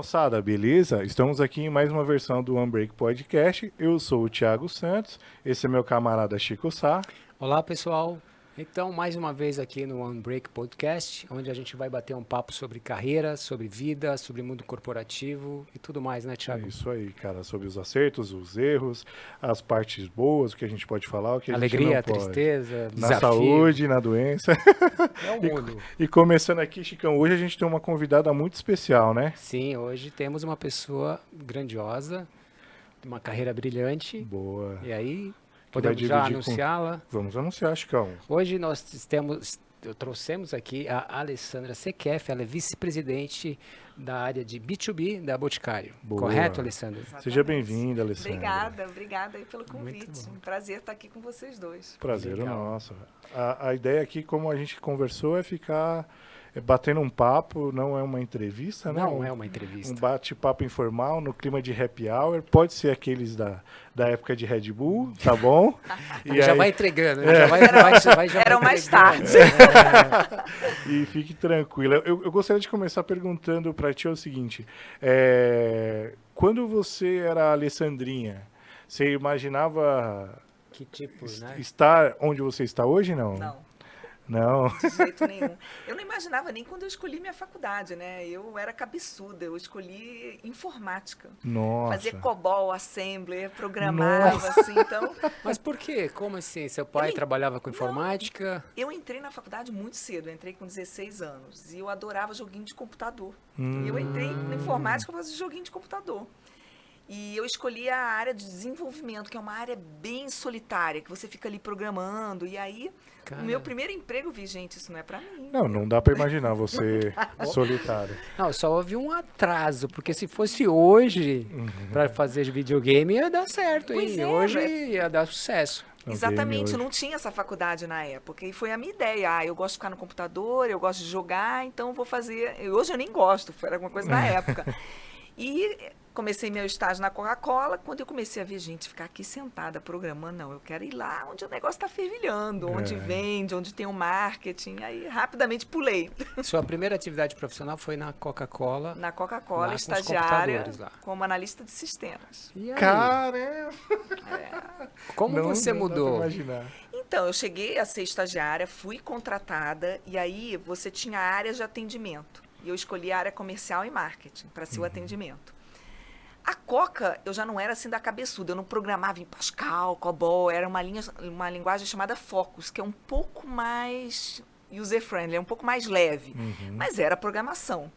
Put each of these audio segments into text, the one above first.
moçada, beleza? Estamos aqui em mais uma versão do One Break Podcast. Eu sou o Thiago Santos, esse é meu camarada Chico Sá. Olá, pessoal. Então, mais uma vez aqui no One Break Podcast, onde a gente vai bater um papo sobre carreira, sobre vida, sobre mundo corporativo e tudo mais, né, Thiago? É isso aí, cara, sobre os acertos, os erros, as partes boas, o que a gente pode falar, o que Alegria, a gente não pode. tristeza, Na desafio. saúde, na doença. É o mundo. E começando aqui, Chicão, hoje a gente tem uma convidada muito especial, né? Sim, hoje temos uma pessoa grandiosa, uma carreira brilhante. Boa. E aí, Que vai podemos já dividir anunciá-la. Vamos anunciar, Chicão. Hoje trouxemos aqui a Alessandra Sequef, ela é vice-presidente da área de B2B da Boticário. Boa. Correto, Alessandra? Exatamente. Seja bem-vinda, Alessandra. Obrigada aí pelo convite. Muito bom. Um prazer estar aqui com vocês dois. Prazer é Legal. nosso. A ideia aqui, como a gente conversou, é ficar batendo um papo, não é uma entrevista, né? Não é uma entrevista. Um bate-papo informal, no clima de happy hour. Pode ser aqueles da época de Red Bull, tá bom? E Já aí- vai entregando, né? Já vai Eram mais entregando. tarde. E fique tranquila. Eu gostaria de começar perguntando para ti o seguinte. Quando você era Alessandrinha, você imaginava Que tipo, né? estar onde você está hoje, não? Não, Não. de jeito nenhum. Eu não imaginava nem quando eu escolhi minha faculdade, né? Eu era cabeçuda, eu escolhi informática. Nossa. Fazia COBOL, Assembler, programava, assim, então... Mas por quê? Como assim? Seu pai trabalhava com informática? Eu entrei na faculdade muito cedo, eu entrei com 16 anos e eu adorava joguinho de computador. E eu entrei na informática para fazer joguinho de computador. E eu escolhi a área de desenvolvimento, que é uma área bem solitária, que você fica ali programando. E aí, Cara. o meu primeiro emprego, gente, isso não é para mim. Não dá para imaginar você solitário. Não, só houve um atraso, porque se fosse hoje para fazer videogame ia dar certo, hein? Pois é, Hoje velho. ia dar sucesso. No game Exatamente, hoje. eu não tinha essa faculdade na época. E foi a minha ideia. Eu gosto de ficar no computador, eu gosto de jogar, então vou fazer... Hoje eu nem gosto, foi alguma coisa da época. E comecei meu estágio na Coca-Cola. Quando eu comecei a ver gente ficar aqui sentada programando, não, eu quero ir lá onde o negócio está fervilhando, onde vende, onde tem o marketing. Aí rapidamente pulei. Sua primeira atividade profissional foi na Coca-Cola. Na Lá Coca-Cola, com os estagiária, computadores lá. como analista de sistemas. E aí, Caramba! como Não você dá pra mudou? imaginar. Então, eu cheguei a ser estagiária, fui contratada, e aí você tinha áreas de atendimento. E eu escolhi a área comercial e marketing para ser o atendimento. A Coca, eu já não era assim da cabeçuda, eu não programava em Pascal, COBOL, era uma linguagem chamada Focus, que é um pouco mais user-friendly, é um pouco mais leve, mas era programação,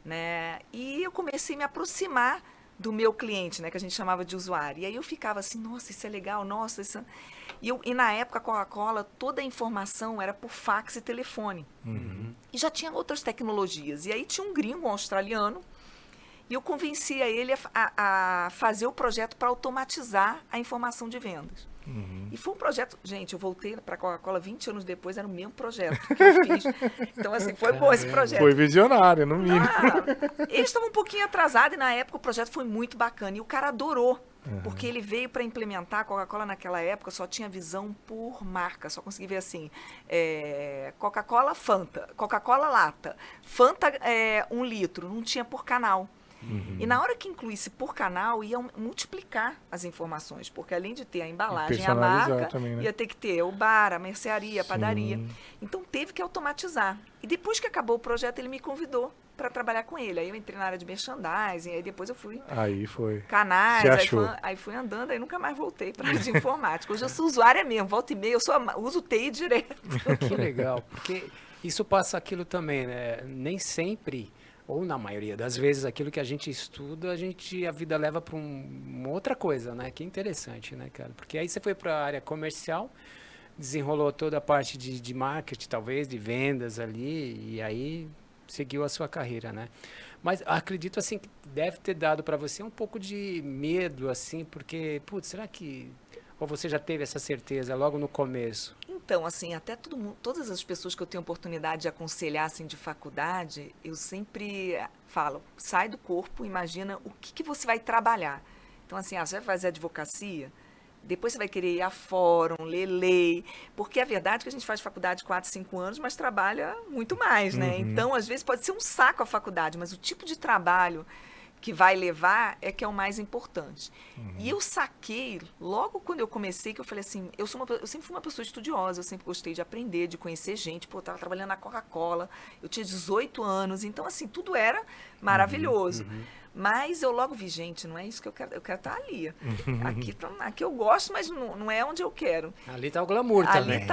né? E eu comecei a me aproximar do meu cliente, né, que a gente chamava de usuário. E aí eu ficava assim, nossa, isso é legal, nossa, isso... E na época, a Coca-Cola, toda a informação era por fax e telefone. E já tinha outras tecnologias. E aí tinha um gringo, um australiano, e eu convencia ele a fazer o projeto para automatizar a informação de vendas. E foi um projeto... Gente, eu voltei para a Coca-Cola 20 anos depois, era o mesmo projeto que eu fiz. Então, assim, foi bom esse projeto. Foi visionário, no mínimo. Eles estavam um pouquinho atrasados e, na época, o projeto foi muito bacana. E o cara adorou, porque ele veio para implementar. A Coca-Cola, naquela época, só tinha visão por marca. Só conseguia ver assim, Coca-Cola, Fanta. Coca-Cola, lata. Fanta, 1 litro. Não tinha por canal. E na hora que incluísse por canal, ia multiplicar as informações, porque além de ter a embalagem, a marca, também, né? ia ter que ter o bar, a mercearia, a padaria. Então teve que automatizar. E depois que acabou o projeto, ele me convidou para trabalhar com ele. Aí eu entrei na área de merchandising, aí depois eu fui Aí foi. canais, Se aí achou. aí fui andando, aí nunca mais voltei para a área de informática. Hoje eu sou usuária mesmo, volta e meia, uso TI direto. Que legal, porque isso passa aquilo também, né? Nem sempre, ou na maioria das vezes, aquilo que a gente estuda, a vida leva para uma outra coisa, né? Que interessante, né, cara? Porque aí você foi para a área comercial, desenrolou toda a parte de marketing, talvez, de vendas ali, e aí seguiu a sua carreira, né? Mas acredito, assim, que deve ter dado para você um pouco de medo, assim, porque, putz, será que... Ou você já teve essa certeza logo no começo? Então, assim, até todas as pessoas que eu tenho oportunidade de aconselhar, assim, de faculdade, eu sempre falo, sai do corpo, imagina o que você vai trabalhar. Então, assim, você vai fazer advocacia, depois você vai querer ir a fórum, ler lei, porque a verdade é que a gente faz faculdade 4, 5 anos, mas trabalha muito mais, né? Então, às vezes pode ser um saco a faculdade, mas o tipo de trabalho que vai levar é que é o mais importante. E eu saquei, logo quando eu comecei, que eu falei assim, eu sempre fui uma pessoa estudiosa, eu sempre gostei de aprender, de conhecer gente. Pô, eu estava trabalhando na Coca-Cola, eu tinha 18 anos, então assim, tudo era maravilhoso. Mas eu logo vi, gente, não é isso que eu quero estar ali. Aqui eu gosto, mas não é onde eu quero. Ali tá o glamour também.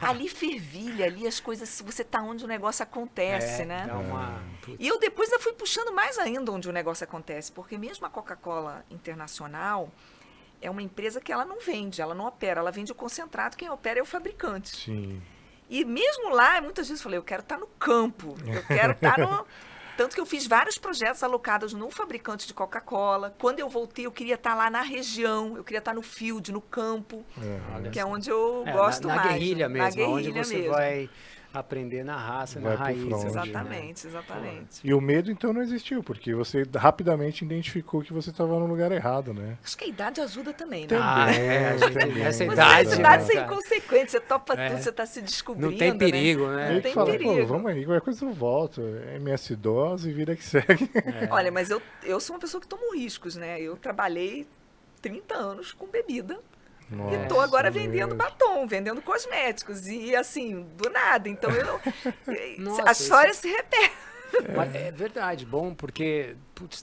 Ali fervilha, ali as coisas, você tá onde o negócio acontece, né? Dá uma... E eu depois ainda fui puxando mais ainda onde o negócio acontece, porque mesmo a Coca-Cola Internacional é uma empresa que ela não vende, ela não opera, ela vende o concentrado, quem opera é o fabricante. Sim. E mesmo lá, muitas vezes eu falei, eu quero estar no campo, eu quero estar no... Tanto que eu fiz vários projetos alocados no fabricante de Coca-Cola. Quando eu voltei, eu queria estar lá na região, eu queria estar no field, no campo, que é onde eu gosto na mais. guerrilha mesmo, na guerrilha onde você mesmo. vai aprender na raça, Vai na pro raiz. front. Exatamente, exatamente. E o medo, então, não existiu, porque você rapidamente identificou que você estava no lugar errado, né? Acho que a idade ajuda também, né? Nessa Você idade... é né, idade sem cara? inconsequência, você topa tudo, você está se descobrindo. Não tem perigo, né? né? Aí Não que tem fala, perigo. pô, vamos aí, qualquer coisa eu volto. MS-DOS e vida que segue. Olha, mas eu sou uma pessoa que tomo riscos, né? Eu trabalhei 30 anos com bebida. E estou agora vendendo batom, vendendo cosméticos. E assim, do nada. Então Nossa, a história se repete. Mas é verdade, bom, porque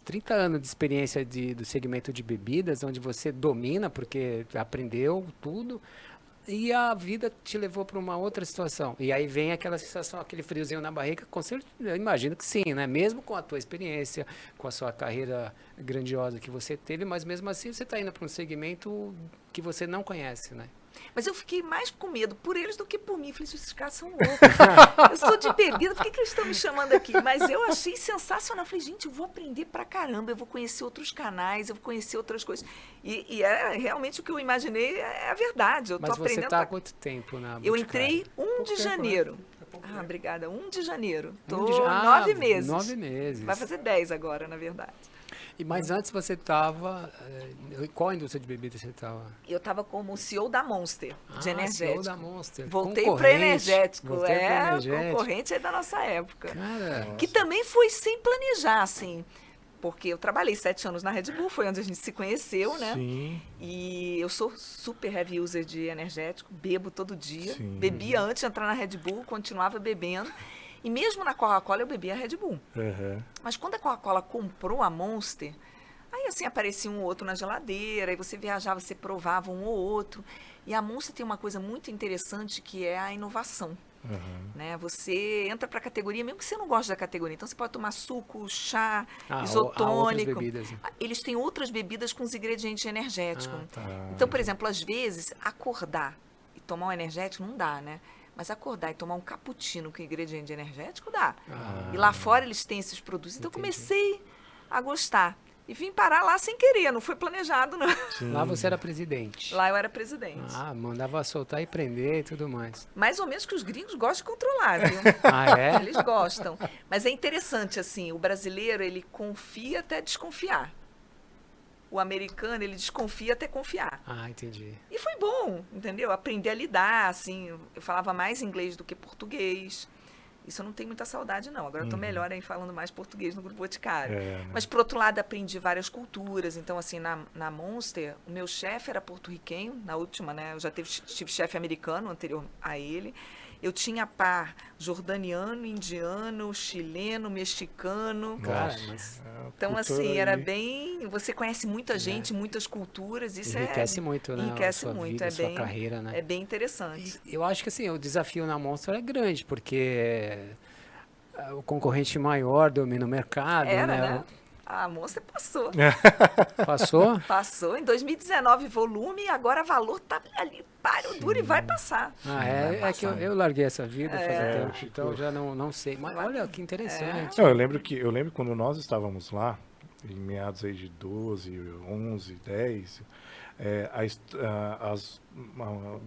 30 anos de experiência do segmento de bebidas, onde você domina, porque aprendeu tudo, e a vida te levou para uma outra situação. E aí vem aquela sensação, aquele friozinho na barriga, com certeza, eu imagino que sim, né? Mesmo com a tua experiência, com a sua carreira grandiosa que você teve, mas mesmo assim você está indo para um segmento que você não conhece, né? Mas eu fiquei mais com medo por eles do que por mim. Falei, esses caras são loucos. Eu sou de bebida, por que eles estão me chamando aqui? Mas eu achei sensacional. Falei, gente, eu vou aprender pra caramba, eu vou conhecer outros canais, eu vou conhecer outras coisas. E é realmente o que eu imaginei, é a verdade. Eu tô Mas você aprendendo. está há quanto tempo na Eu Boticário? entrei 1 de tempo, né? janeiro. Obrigada. 1 de janeiro. Tô 9 9 meses. 9 meses. Vai fazer 10 agora, na verdade. Mas antes você estava... Qual indústria de bebida você estava? Eu estava como CEO da Monster, de energético. CEO da Monster. Voltei para Concorrente. energético. Voltei pra energético. Concorrente aí da nossa época. Cara, Que também foi sem planejar, assim. Porque eu trabalhei 7 anos na Red Bull, foi onde a gente se conheceu, né? Sim. E eu sou super heavy user de energético, bebo todo dia. Sim. Bebia antes de entrar na Red Bull, continuava bebendo. E mesmo na Coca-Cola eu bebia a Red Bull. Mas quando a Coca-Cola comprou a Monster, aí assim aparecia um ou outro na geladeira, aí você viajava, você provava um ou outro. E a Monster tem uma coisa muito interessante que é a inovação. Né? Você entra para a categoria, mesmo que você não goste da categoria. Então você pode tomar suco, chá, isotônico. Bebidas. Eles têm outras bebidas com os ingredientes energéticos. Tá. Então, por exemplo, às vezes, acordar e tomar um energético não dá, né? Mas acordar e tomar um cappuccino com ingrediente energético dá. E lá fora eles têm esses produtos. Então eu comecei a gostar. E vim parar lá sem querer, não foi planejado, não. Sim. Lá você era presidente. Lá eu era presidente. Mandava soltar e prender e tudo mais. Mais ou menos que os gringos gostam de controlar, viu? É? Eles gostam. Mas é interessante, assim, o brasileiro, ele confia até desconfiar. O americano, ele desconfia até confiar. Entendi. E foi bom, entendeu? Aprender a lidar, assim. Eu falava mais inglês do que português. Isso eu não tenho muita saudade, não. Agora eu estou melhor aí falando mais português no Grupo Boticário. Mas, por outro lado, aprendi várias culturas. Então, assim, na Monster, o meu chefe era porto-riquenho, na última, né? Eu já tive chefe americano anterior a ele. Eu tinha par jordaniano, indiano, chileno, mexicano. Cara, mas Então, assim, era bem... Você conhece muita gente, muitas culturas. Isso enriquece muito, né? Enriquece a sua muito. vida, a sua carreira, né? É bem interessante. Eu acho que, assim, o desafio na Monster é grande, porque o concorrente maior domina o mercado, né? A Monster passou. Passou? Passou. Em 2019, volume, e agora valor tá ali, páreo, duro e vai passar. É que eu larguei essa vida faz tempo, então eu já não sei. Mas olha que interessante. Não, eu lembro quando nós estávamos lá, em meados aí de 12, 11, 10, a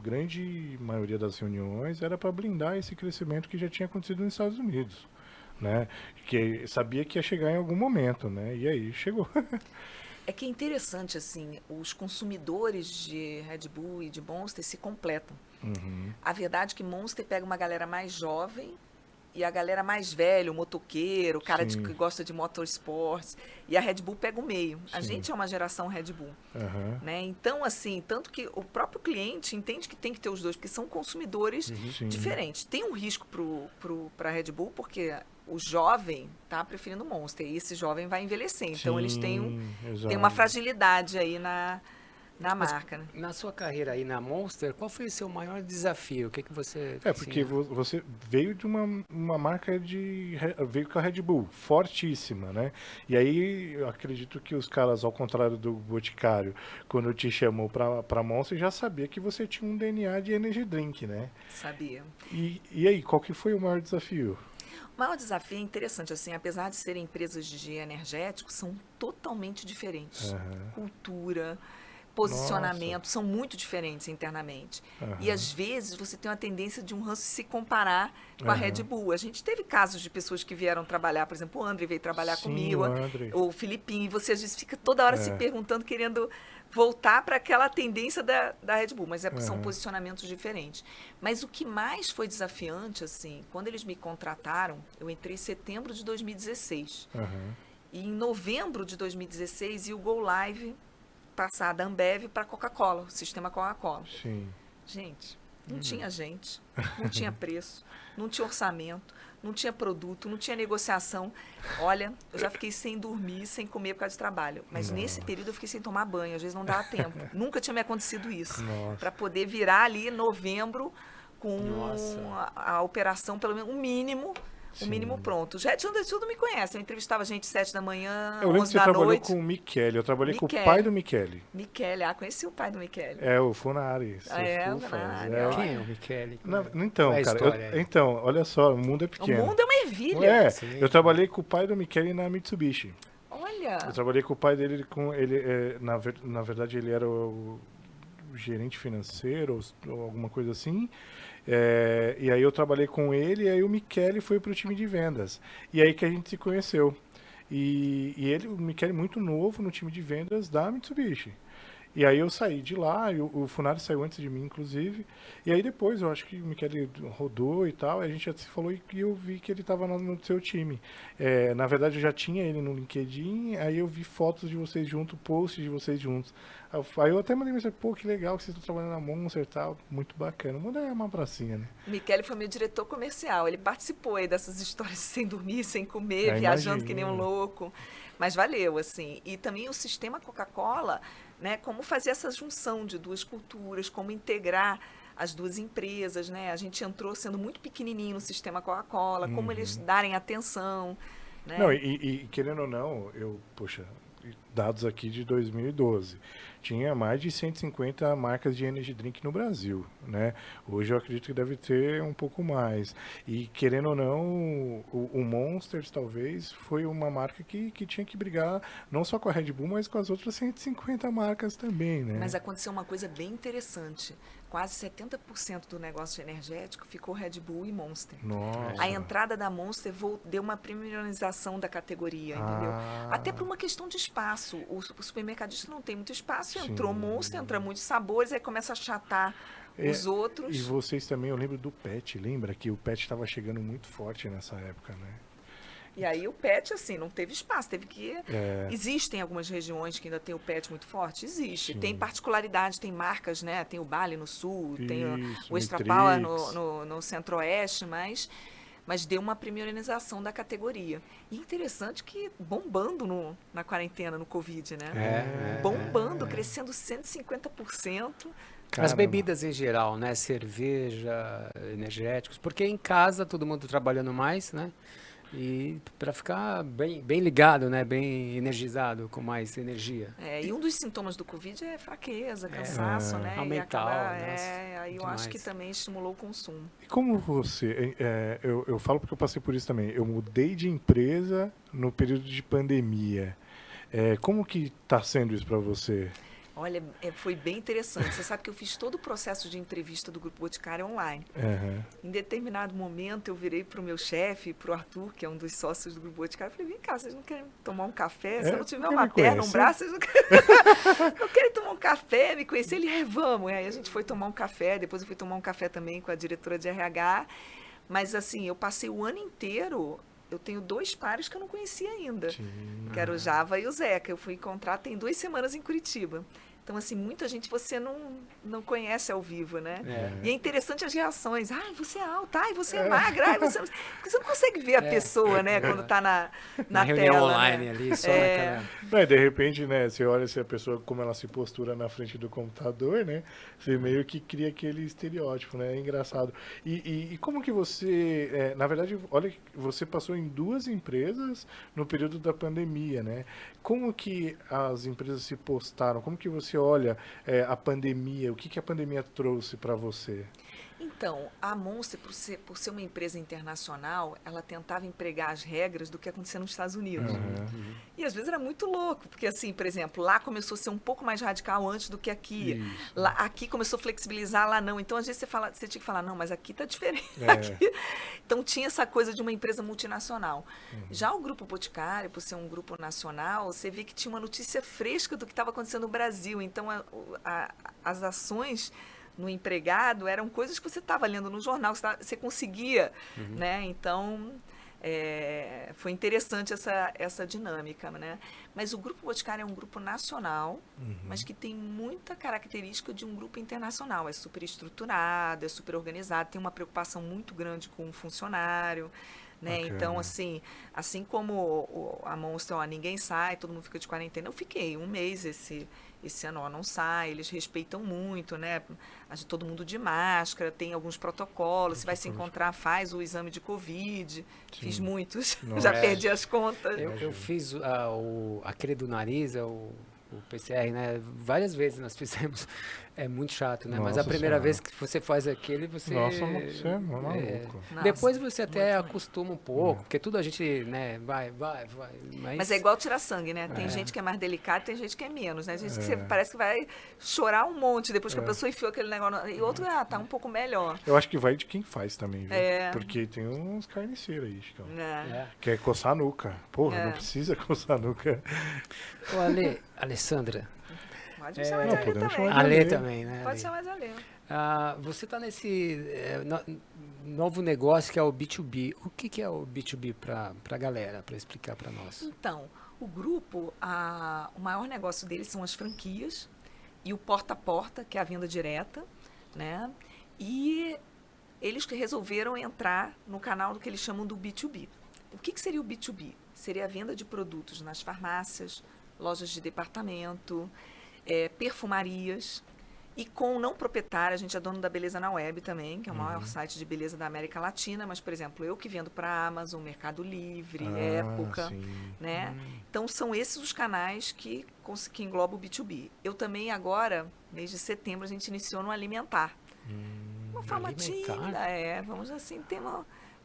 grande maioria das reuniões era para blindar esse crescimento que já tinha acontecido nos Estados Unidos. Né? Que sabia que ia chegar em algum momento, né? E aí chegou. É que é interessante, assim, os consumidores de Red Bull e de Monster se completam. A verdade é que Monster pega uma galera mais jovem e a galera mais velha, o motoqueiro, o cara Sim. que gosta de motorsports, e a Red Bull pega o meio. A Sim. gente é uma geração Red Bull. Aham. Né? Então, assim, tanto que o próprio cliente entende que tem que ter os dois, porque são consumidores Sim. diferentes. Tem um risco para a Red Bull, porque o jovem está preferindo Monster, e esse jovem vai envelhecer. Então, eles têm exato. uma fragilidade aí na Mas marca. Né? Na sua carreira aí na Monster, qual foi o seu maior desafio? O que você... Porque assim, você veio de uma marca veio com a Red Bull, fortíssima, né? E aí eu acredito que os caras, ao contrário do Boticário, quando te chamou pra Monster, já sabia que você tinha um DNA de energy drink, né? Sabia. E aí, qual que foi o maior desafio? O maior desafio é interessante, assim, apesar de serem empresas de energéticos, são totalmente diferentes. Aham. Cultura, posicionamento, são muito diferentes internamente. E às vezes você tem uma tendência de um ranço se comparar com a Red Bull. A gente teve casos de pessoas que vieram trabalhar, por exemplo, o André veio trabalhar Sim, comigo, o André. o Filipinho, e você às vezes fica toda hora se perguntando, querendo voltar para aquela tendência da Red Bull, mas são posicionamentos diferentes. Mas o que mais foi desafiante, assim, quando eles me contrataram, eu entrei em setembro de 2016. E em novembro de 2016 ia o Go Live passar da Ambev para Coca-Cola, o sistema Coca-Cola. Sim. Gente, não tinha gente, não tinha preço, não tinha orçamento, não tinha produto, não tinha negociação. Olha, eu já fiquei sem dormir, sem comer por causa de trabalho. Mas nesse período eu fiquei sem tomar banho, às vezes não dava tempo. Nunca tinha me acontecido isso. Para poder virar ali novembro com a operação, pelo menos o mínimo pronto. O Jet Anderson me conhece. Eu entrevistava gente 7 da manhã, Eu lembro que 11 você da trabalhou noite. com o Michele. Eu trabalhei com o Michele. pai do Michele. Michele, conheci o pai do Michele. É, o Funari. Ah, é, o Funari, ó. Quem é o Michele? Então, Qual é a cara, história aí? então, olha só, o mundo é O pequeno. mundo é uma ervilha. É, Sim. eu trabalhei com o pai do Michele na Mitsubishi. Olha. Eu trabalhei com o pai dele, na verdade ele era o gerente financeiro ou alguma coisa assim. E aí eu trabalhei com ele e aí o Michele foi pro time de vendas. E aí que a gente se conheceu. E o Michele muito novo no time de vendas da Mitsubishi. E aí eu saí de lá, e o Funari saiu antes de mim, inclusive. E aí depois, eu acho que o Michele rodou e tal, a gente já se falou e eu vi que ele estava no seu time. Na verdade, eu já tinha ele no LinkedIn, aí eu vi fotos de vocês juntos, posts de vocês juntos. Aí eu até mandei mensagem, pô, que legal que vocês estão trabalhando na Monster e tal, muito bacana. Manda uma pracinha, né? O Michele foi meu diretor comercial, ele participou aí dessas histórias sem dormir, sem comer, viajando imagino. que nem um louco. Mas valeu, assim. E também o sistema Coca-Cola, né, como fazer essa junção de duas culturas, como integrar as duas empresas, né? A gente entrou sendo muito pequenininho no sistema Coca-Cola, como eles darem atenção, né? Não, e querendo ou não, poxa, dados aqui de 2012, tinha mais de 150 marcas de energy drink no Brasil, né? Hoje eu acredito que deve ter um pouco mais. E querendo ou não, o Monsters talvez foi uma marca que tinha que brigar não só com a Red Bull, mas com as outras 150 marcas também, né? Mas aconteceu uma coisa bem interessante. Quase 70% do negócio energético ficou Red Bull e Monster. Nossa. A entrada da Monster deu uma premiumização da categoria, entendeu? Até por uma questão de espaço. O supermercadista não tem muito espaço, entrou Monster, entra muitos sabores, aí começa a achatar os outros. E vocês também, eu lembro do Pet, lembra que o Pet estava chegando muito forte nessa época, né? E aí o PET, assim, não teve espaço, teve que... Existem algumas regiões que ainda tem o PET muito forte? Existe. Sim. Tem particularidade, tem marcas, né? Tem o Bali no sul, tem o Extra Matrix. Power no centro-oeste, mas deu uma premiumização da categoria. E interessante que bombando na quarentena, no Covid, né? Bombando, crescendo 150%. As bebidas em geral, né? Cerveja, energéticos, porque em casa todo mundo trabalhando mais, né? E para ficar bem ligado, né? Bem energizado, com mais energia. E um dos sintomas do Covid é fraqueza, cansaço, né? Mental, aí eu acho que também estimulou o consumo. E como você, eu falo porque eu passei por isso também, eu mudei de empresa no período de pandemia. Como que está sendo isso para você? Olha, foi bem interessante. Você sabe que eu fiz todo o processo de entrevista do Grupo Boticário online. Em determinado momento, eu virei para o meu chefe, para o Arthur, que é um dos sócios do Grupo Boticário, e falei, vem cá, vocês não querem tomar um café? Se eu não tiver uma perna, um braço, vocês não querem tomar um café, me conhecer? Ele, vamos. Aí a gente foi tomar um café, depois eu fui tomar um café também com a diretora de RH, Mas assim, eu passei o ano inteiro, eu tenho 2 pares que eu não conhecia ainda, que era o Java e o Zeca. Eu fui encontrar tem 2 semanas em Curitiba. Então, assim, muita gente você não conhece ao vivo, né? E é interessante as reações. Ai, você é alta, ai, você é magra, ai, você... Porque você não consegue ver a pessoa, né, quando está na reunião tela, online né? ali, só naquela... Não, e de repente, né, você olha se a pessoa, como ela se postura na frente do computador, né, você meio que cria aquele estereótipo, né, é engraçado. E como que você, na verdade, olha, você passou em 2 empresas no período da pandemia, né, como que as empresas se postaram, como que você olha a pandemia, o que a pandemia trouxe para você? Então, a Monster, por ser uma empresa internacional, ela tentava empregar as regras do que acontecia nos Estados Unidos. E às vezes era muito louco, porque assim, por exemplo, lá começou a ser um pouco mais radical antes do que aqui. Lá, aqui começou a flexibilizar, lá não. Então, às vezes você tinha que falar, não, mas aqui está diferente. Aqui... Então, tinha essa coisa de uma empresa multinacional. Já o Grupo Boticário, por ser um grupo nacional, você vê que tinha uma notícia fresca do que estava acontecendo no Brasil. Então, as ações no empregado eram coisas que você estava lendo no jornal, você conseguia, né? Então, foi interessante essa dinâmica, né? Mas o Grupo Boticário é um grupo nacional, mas que tem muita característica de um grupo internacional. É super estruturado, é super organizado, tem uma preocupação muito grande com o funcionário, né? Então, assim como a Monster, ninguém sai, todo mundo fica de quarentena. Eu fiquei um mês esse ano, não sai, eles respeitam muito, né? Todo mundo de máscara, tem alguns protocolos, você vai se encontrar, faz o exame de Covid. Fiz muitos, já perdi as contas. Eu fiz aquele do nariz, o PCR, né? Várias vezes nós fizemos. É muito chato, né? Mas a primeira vez que você faz aquele, você... Nossa, você é maluco. Depois você até acostuma um pouco, porque tudo a gente, né, vai. Mas é igual tirar sangue, né? Tem gente que é mais delicada, tem gente que é menos, né? Gente que você parece que vai chorar um monte depois que a pessoa enfiou aquele negócio. E outro, tá um pouco melhor. Eu acho que vai de quem faz também, viu? Porque tem uns carniceiros aí, Chicão. Que é coçar a nuca. Porra, não precisa coçar a nuca. Ô, Alessandra... Pode me chamar de Ale também. Ale também, né? Pode chamar de Ale. Você está nesse novo negócio que é o B2B. O que é o B2B para a galera, para explicar para nós? Então, o grupo, o maior negócio deles são as franquias e o porta a porta, que é a venda direta, né? E eles resolveram entrar no canal do que eles chamam do B2B. O que seria o B2B? Seria a venda de produtos nas farmácias, lojas de departamento, perfumarias, e com o não proprietário. A gente é dono da Beleza na Web também, que é o maior site de beleza da América Latina, mas, por exemplo, eu que vendo para a Amazon, Mercado Livre, Época, né? Então, são esses os canais que englobam o B2B. Eu também agora, mês de setembro, a gente iniciou no Alimentar. Uma forma tímida, vamos assim,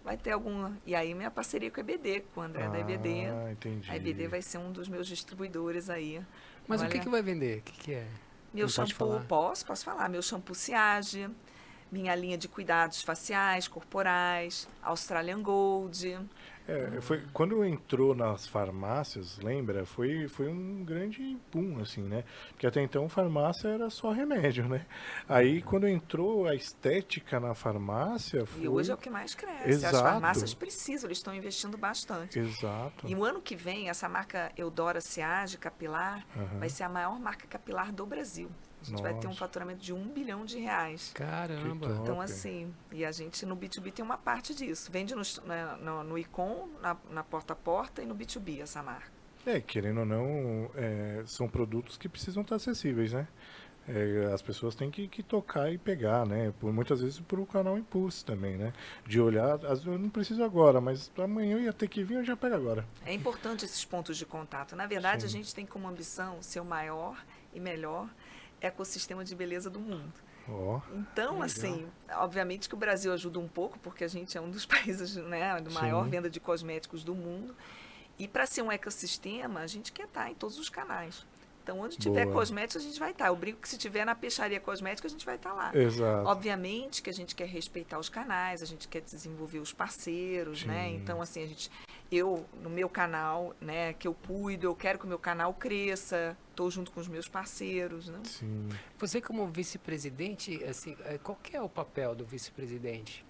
vai ter alguma... E aí, minha parceria com a EBD, com o André da EBD. Entendi. A EBD vai ser um dos meus distribuidores aí. Mas o que vai vender? O que é? Meu shampoo, posso falar. Meu shampoo Siage, minha linha de cuidados faciais, corporais, Australian Gold. Quando entrou nas farmácias, lembra? Foi um grande boom, assim, né? Porque até então farmácia era só remédio, né? Aí quando entrou a estética na farmácia... E hoje é o que mais cresce. Exato. As farmácias precisam, eles estão investindo bastante. Exato. E o ano que vem, essa marca Eudora Siage Capilar vai ser a maior marca capilar do Brasil. A gente vai ter um faturamento de R$1 bilhão. Caramba! Então, assim, e a gente no B2B tem uma parte disso. Vende no e-com, na porta a porta, e no B2B essa marca. Querendo ou não, são produtos que precisam estar acessíveis, né? As pessoas têm que tocar e pegar, né? Muitas vezes por um canal impulso também, né? De olhar, eu não preciso agora, mas amanhã eu ia ter que vir, eu já pego agora. É importante esses pontos de contato. Na verdade, a gente tem como ambição ser o maior e melhor ecossistema de beleza do mundo. Então, assim, obviamente que o Brasil ajuda um pouco, porque a gente é um dos países, né, de maior venda de cosméticos do mundo. E para ser um ecossistema, a gente quer estar em todos os canais. Então, onde tiver cosméticos, a gente vai estar. Eu brinco que se tiver na peixaria cosmética, a gente vai estar lá. Exato. Obviamente que a gente quer respeitar os canais, a gente quer desenvolver os parceiros, né? Então, assim, a gente eu, no meu canal, né, que eu cuido, eu quero que o meu canal cresça, estou junto com os meus parceiros, né? Sim. Você como vice-presidente, assim, qual que é o papel do vice-presidente?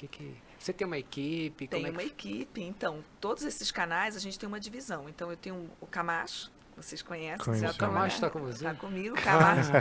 Você tem uma equipe? Tem como é uma equipe, então, todos esses canais a gente tem uma divisão. Então, eu tenho o Camacho, vocês conhecem? Conheço. Já O Camacho está com você? Está comigo, o Camacho.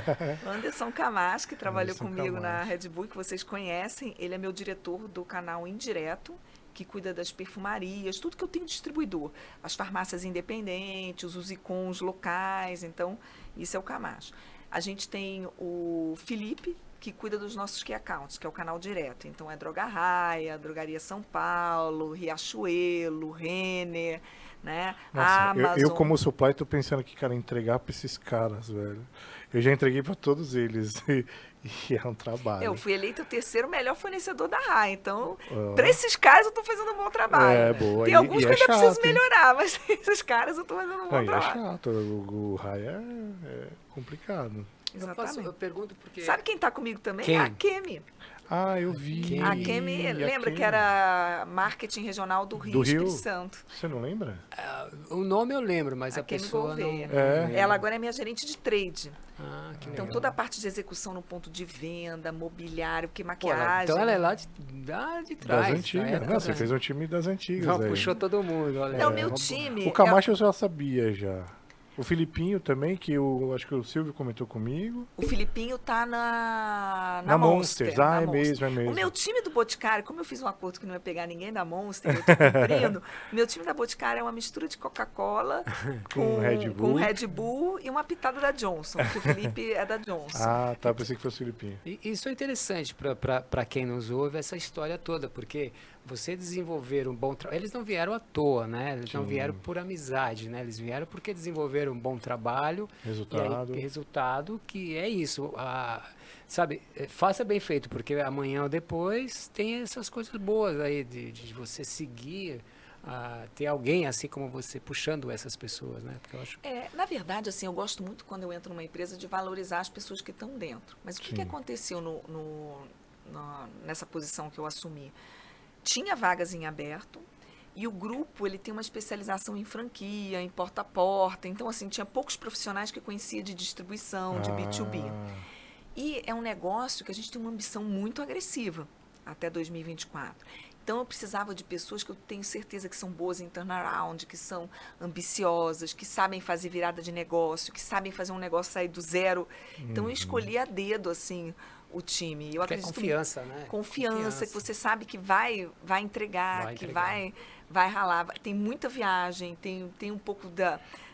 Anderson Camacho, que trabalhou Anderson comigo na Camacho. Red Bull, que vocês conhecem. Ele é meu diretor do canal Indireto, que cuida das perfumarias, tudo que eu tenho distribuidor. As farmácias independentes, os icons locais, então, isso é o Camacho. A gente tem o Felipe, que cuida dos nossos key accounts, que é o canal direto. Então, é Droga Raia, Drogaria São Paulo, Riachuelo, Renner, né? Nossa, Amazon. eu como supply tô pensando que, cara, entregar pra esses caras, velho. Eu já entreguei pra todos eles e é um trabalho. Eu fui eleita o terceiro melhor fornecedor da RAI, então, Ó. para esses caras eu estou fazendo um bom trabalho. É, boa. Tem E- alguns e que é eu ainda preciso chato, hein? melhorar, mas esses caras eu estou fazendo um bom Não, e é trabalho. chato, o raio é complicado. Exatamente. Eu pergunto porque... Sabe quem está comigo também? Quem? A Kemi. Ah, eu vi. Kemi. A Kemi, lembra que era marketing regional do Rio Do Espírito Rio? Santo. Você não lembra? O nome eu lembro, mas a Kemi pessoa não... Gouveia. É. Ela agora é minha gerente de trade. Ah, que Então, legal. toda a parte de execução no ponto de venda, mobiliário, porque Pô, maquiagem... então ela é lá de trás. Das da antigas. época Não, você da- fez um time das antigas. Não, aí. puxou todo mundo, olha. Não, É, meu uma- time... O Camacho eu já sabia já. O Filipinho também, que acho que o Silvio comentou comigo. O Filipinho tá na Na Monster. Monsters. Ah, na é Monster. mesmo, é mesmo. O meu time do Boticário, como eu fiz um acordo que não ia pegar ninguém da Monster, eu tô cumprindo, meu time da Boticário é uma mistura de Coca-Cola Com Red Bull. com Red Bull e uma pitada da Johnson, porque o Felipe é da Johnson. Ah, tá. Pensei que fosse o Filipinho. E isso é interessante para quem nos ouve, essa história toda, porque você desenvolver um bom trabalho. Eles não vieram à toa, né? Eles não Sim. vieram por amizade, né? Eles vieram porque desenvolveram um bom trabalho. Resultado. E aí, resultado que é isso. Sabe, faça bem feito, porque amanhã ou depois tem essas coisas boas aí de você seguir, ter alguém assim como você puxando essas pessoas, né? Porque eu acho Na verdade, assim, eu gosto muito quando eu entro numa empresa de valorizar as pessoas que estão dentro. Mas o que Sim. aconteceu nessa posição que eu assumi? Tinha vagas em aberto e o grupo ele tem uma especialização em franquia, em porta a porta. Então, assim, tinha poucos profissionais que eu conhecia de distribuição, de B2B. Ah, E é um negócio que a gente tem uma ambição muito agressiva até 2024. Então, eu precisava de pessoas que eu tenho certeza que são boas em turnaround, que são ambiciosas, que sabem fazer virada de negócio, que sabem fazer um negócio sair do zero. Então, eu escolhi a dedo, assim, o time. Eu que é acredito confiança, né? confiança, que você sabe que vai entregar, Vai que entregar. vai ralar. Tem muita viagem, tem um pouco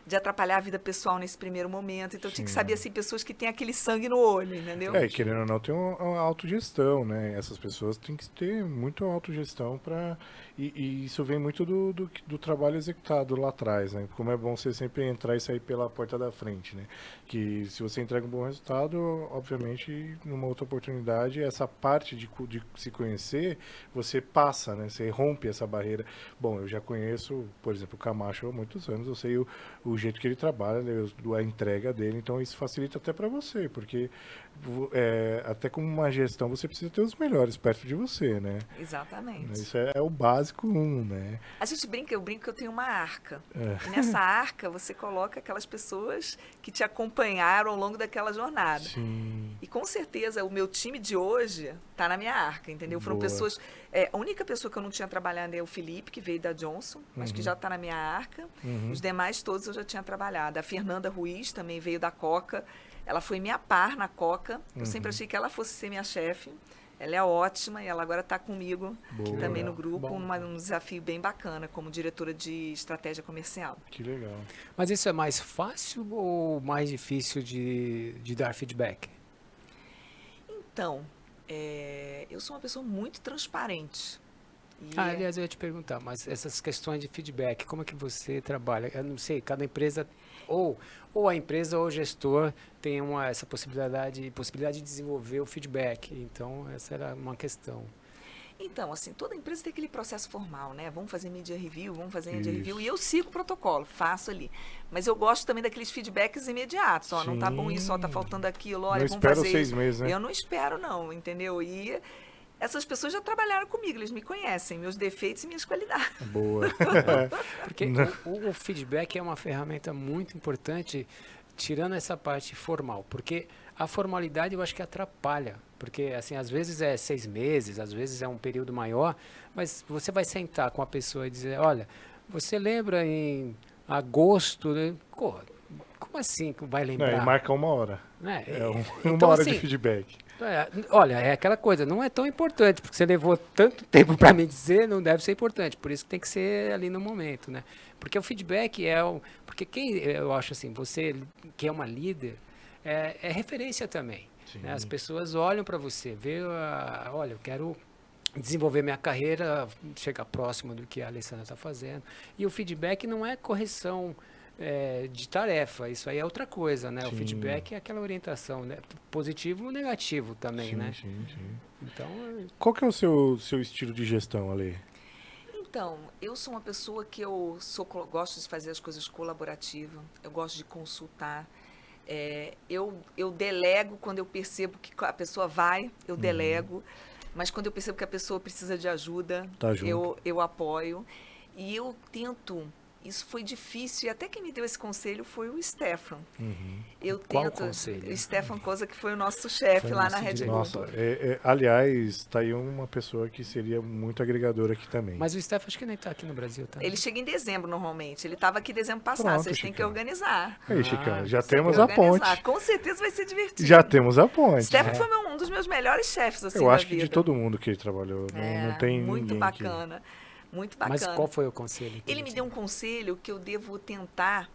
de atrapalhar a vida pessoal nesse primeiro momento. Então, eu tinha que Sim. saber, assim, pessoas que têm aquele sangue no olho, entendeu? É, e querendo ou não, tem uma autogestão, né? Essas pessoas têm que ter muito autogestão para e isso vem muito do trabalho executado lá atrás, né? Como é bom você sempre entrar e sair pela porta da frente, né? Que se você entrega um bom resultado, obviamente, numa outra oportunidade, essa parte de se conhecer, você passa, né? Você rompe essa barreira. Bom, eu já conheço, por exemplo, o Camacho há muitos anos, eu sei o jeito que ele trabalha, né? A entrega dele, então isso facilita até para você, porque até como uma gestão você precisa ter os melhores perto de você, né? Exatamente. Isso é o básico né? A gente brinca, eu brinco que eu tenho uma arca. É. E nessa arca você coloca aquelas pessoas que te acompanharam ao longo daquela jornada. Sim. E com certeza o meu time de hoje está na minha arca, entendeu? Foram Boa. pessoas. A única pessoa que eu não tinha trabalhado é o Felipe, que veio da Johnson, mas que já está na minha arca. Uhum. Os demais todos eu já tinha trabalhado. A Fernanda Ruiz também veio da Coca. Ela foi minha par na Coca. Eu sempre achei que ela fosse ser minha chefe. Ela é ótima e ela agora está comigo Boa. também legal. no grupo, Bom. um desafio bem bacana como diretora de estratégia comercial. Que legal. Mas isso é mais fácil ou mais difícil de dar feedback? Então, eu sou uma pessoa muito transparente. E Aliás, eu ia te perguntar, mas essas questões de feedback, como é que você trabalha? Eu não sei, cada empresa, ou a empresa ou o gestor tem essa possibilidade de desenvolver o feedback. Então, essa era uma questão. Então, assim, toda empresa tem aquele processo formal, né? Vamos fazer media review, vamos fazer media Isso. review. E eu sigo o protocolo, faço ali. Mas eu gosto também daqueles feedbacks imediatos. Ó, não tá bom isso, ó, tá faltando aquilo, olha, Não vamos espera fazer os 6 isso. meses, né? Eu não espero, não, entendeu? E, essas pessoas já trabalharam comigo, eles me conhecem, meus defeitos e minhas qualidades. Boa. Porque o feedback é uma ferramenta muito importante, tirando essa parte formal, porque a formalidade eu acho que atrapalha, porque assim, às vezes é 6 meses, às vezes é um período maior, mas você vai sentar com a pessoa e dizer, olha, você lembra em agosto, né? Pô, como assim que vai Não, lembrar? e marca 1 hora. Né? É uma Então, hora assim, de feedback. olha, é aquela coisa, não é tão importante, porque você levou tanto tempo para me dizer, não deve ser importante, por isso que tem que ser ali no momento, né? Porque o feedback porque eu acho assim, você que é uma líder, é referência também, né? As pessoas olham para você, olha, eu quero desenvolver minha carreira, chegar próximo do que a Alessandra está fazendo, e o feedback não é correção de tarefa, isso aí é outra coisa, né? O Sim. feedback é aquela orientação, né? Positivo ou negativo também, Sim, né? sim. Então, Qual que é o seu estilo de gestão, Ale? Então, eu sou uma pessoa que gosto de fazer as coisas colaborativas, eu gosto de consultar. Eu delego quando eu percebo que a pessoa vai, eu delego. Mas quando eu percebo que a pessoa precisa de ajuda, Tá junto. eu apoio. E eu tento. Isso foi difícil, e até quem me deu esse conselho foi o Stefan. Eu Qual tento. conselho? O Stefan Cosa, que foi o nosso chefe Foi lá nosso na Red diretor. Bull. Nossa, aliás, tá aí uma pessoa que seria muito agregadora aqui também. mas o Steph acho que nem está aqui no Brasil, tá? Ele chega em dezembro normalmente. Ele estava aqui em dezembro passado. Pronto, Vocês têm que Chicão. organizar. Aí, Chicão, já Tem que temos a organizar. ponte. Com certeza vai ser divertido. Já temos a ponte. Stefan foi um dos meus melhores chefes assim, Eu da acho que de vida. todo mundo que ele trabalhou, não tem muito ninguém bacana. Muito bacana. Mas qual foi o conselho? que Ele me te deu um conselho que eu devo tentar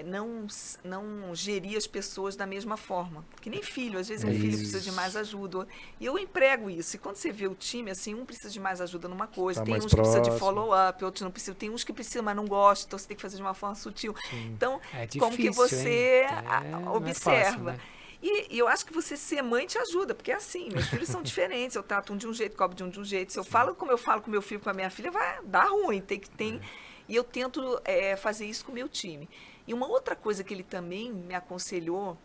não gerir as pessoas da mesma forma. Que nem filho, às vezes um filho precisa de mais ajuda. E eu emprego isso. E quando você vê o time, assim, um precisa de mais ajuda numa coisa, Tá tem mais uns que precisam de próximo. follow-up, outros não precisam, tem uns que precisam, mas não gostam, então você tem que fazer de uma forma sutil. Então, É como que difícil, você hein? Não é observa? fácil, né? E eu acho que você ser mãe te ajuda, porque é assim, meus filhos são diferentes, eu trato um de um jeito, cobro de um jeito. Se eu falo como eu falo com meu filho, com a minha filha, vai dar ruim. E eu tento fazer isso com o meu time. E uma outra coisa que ele também me aconselhou,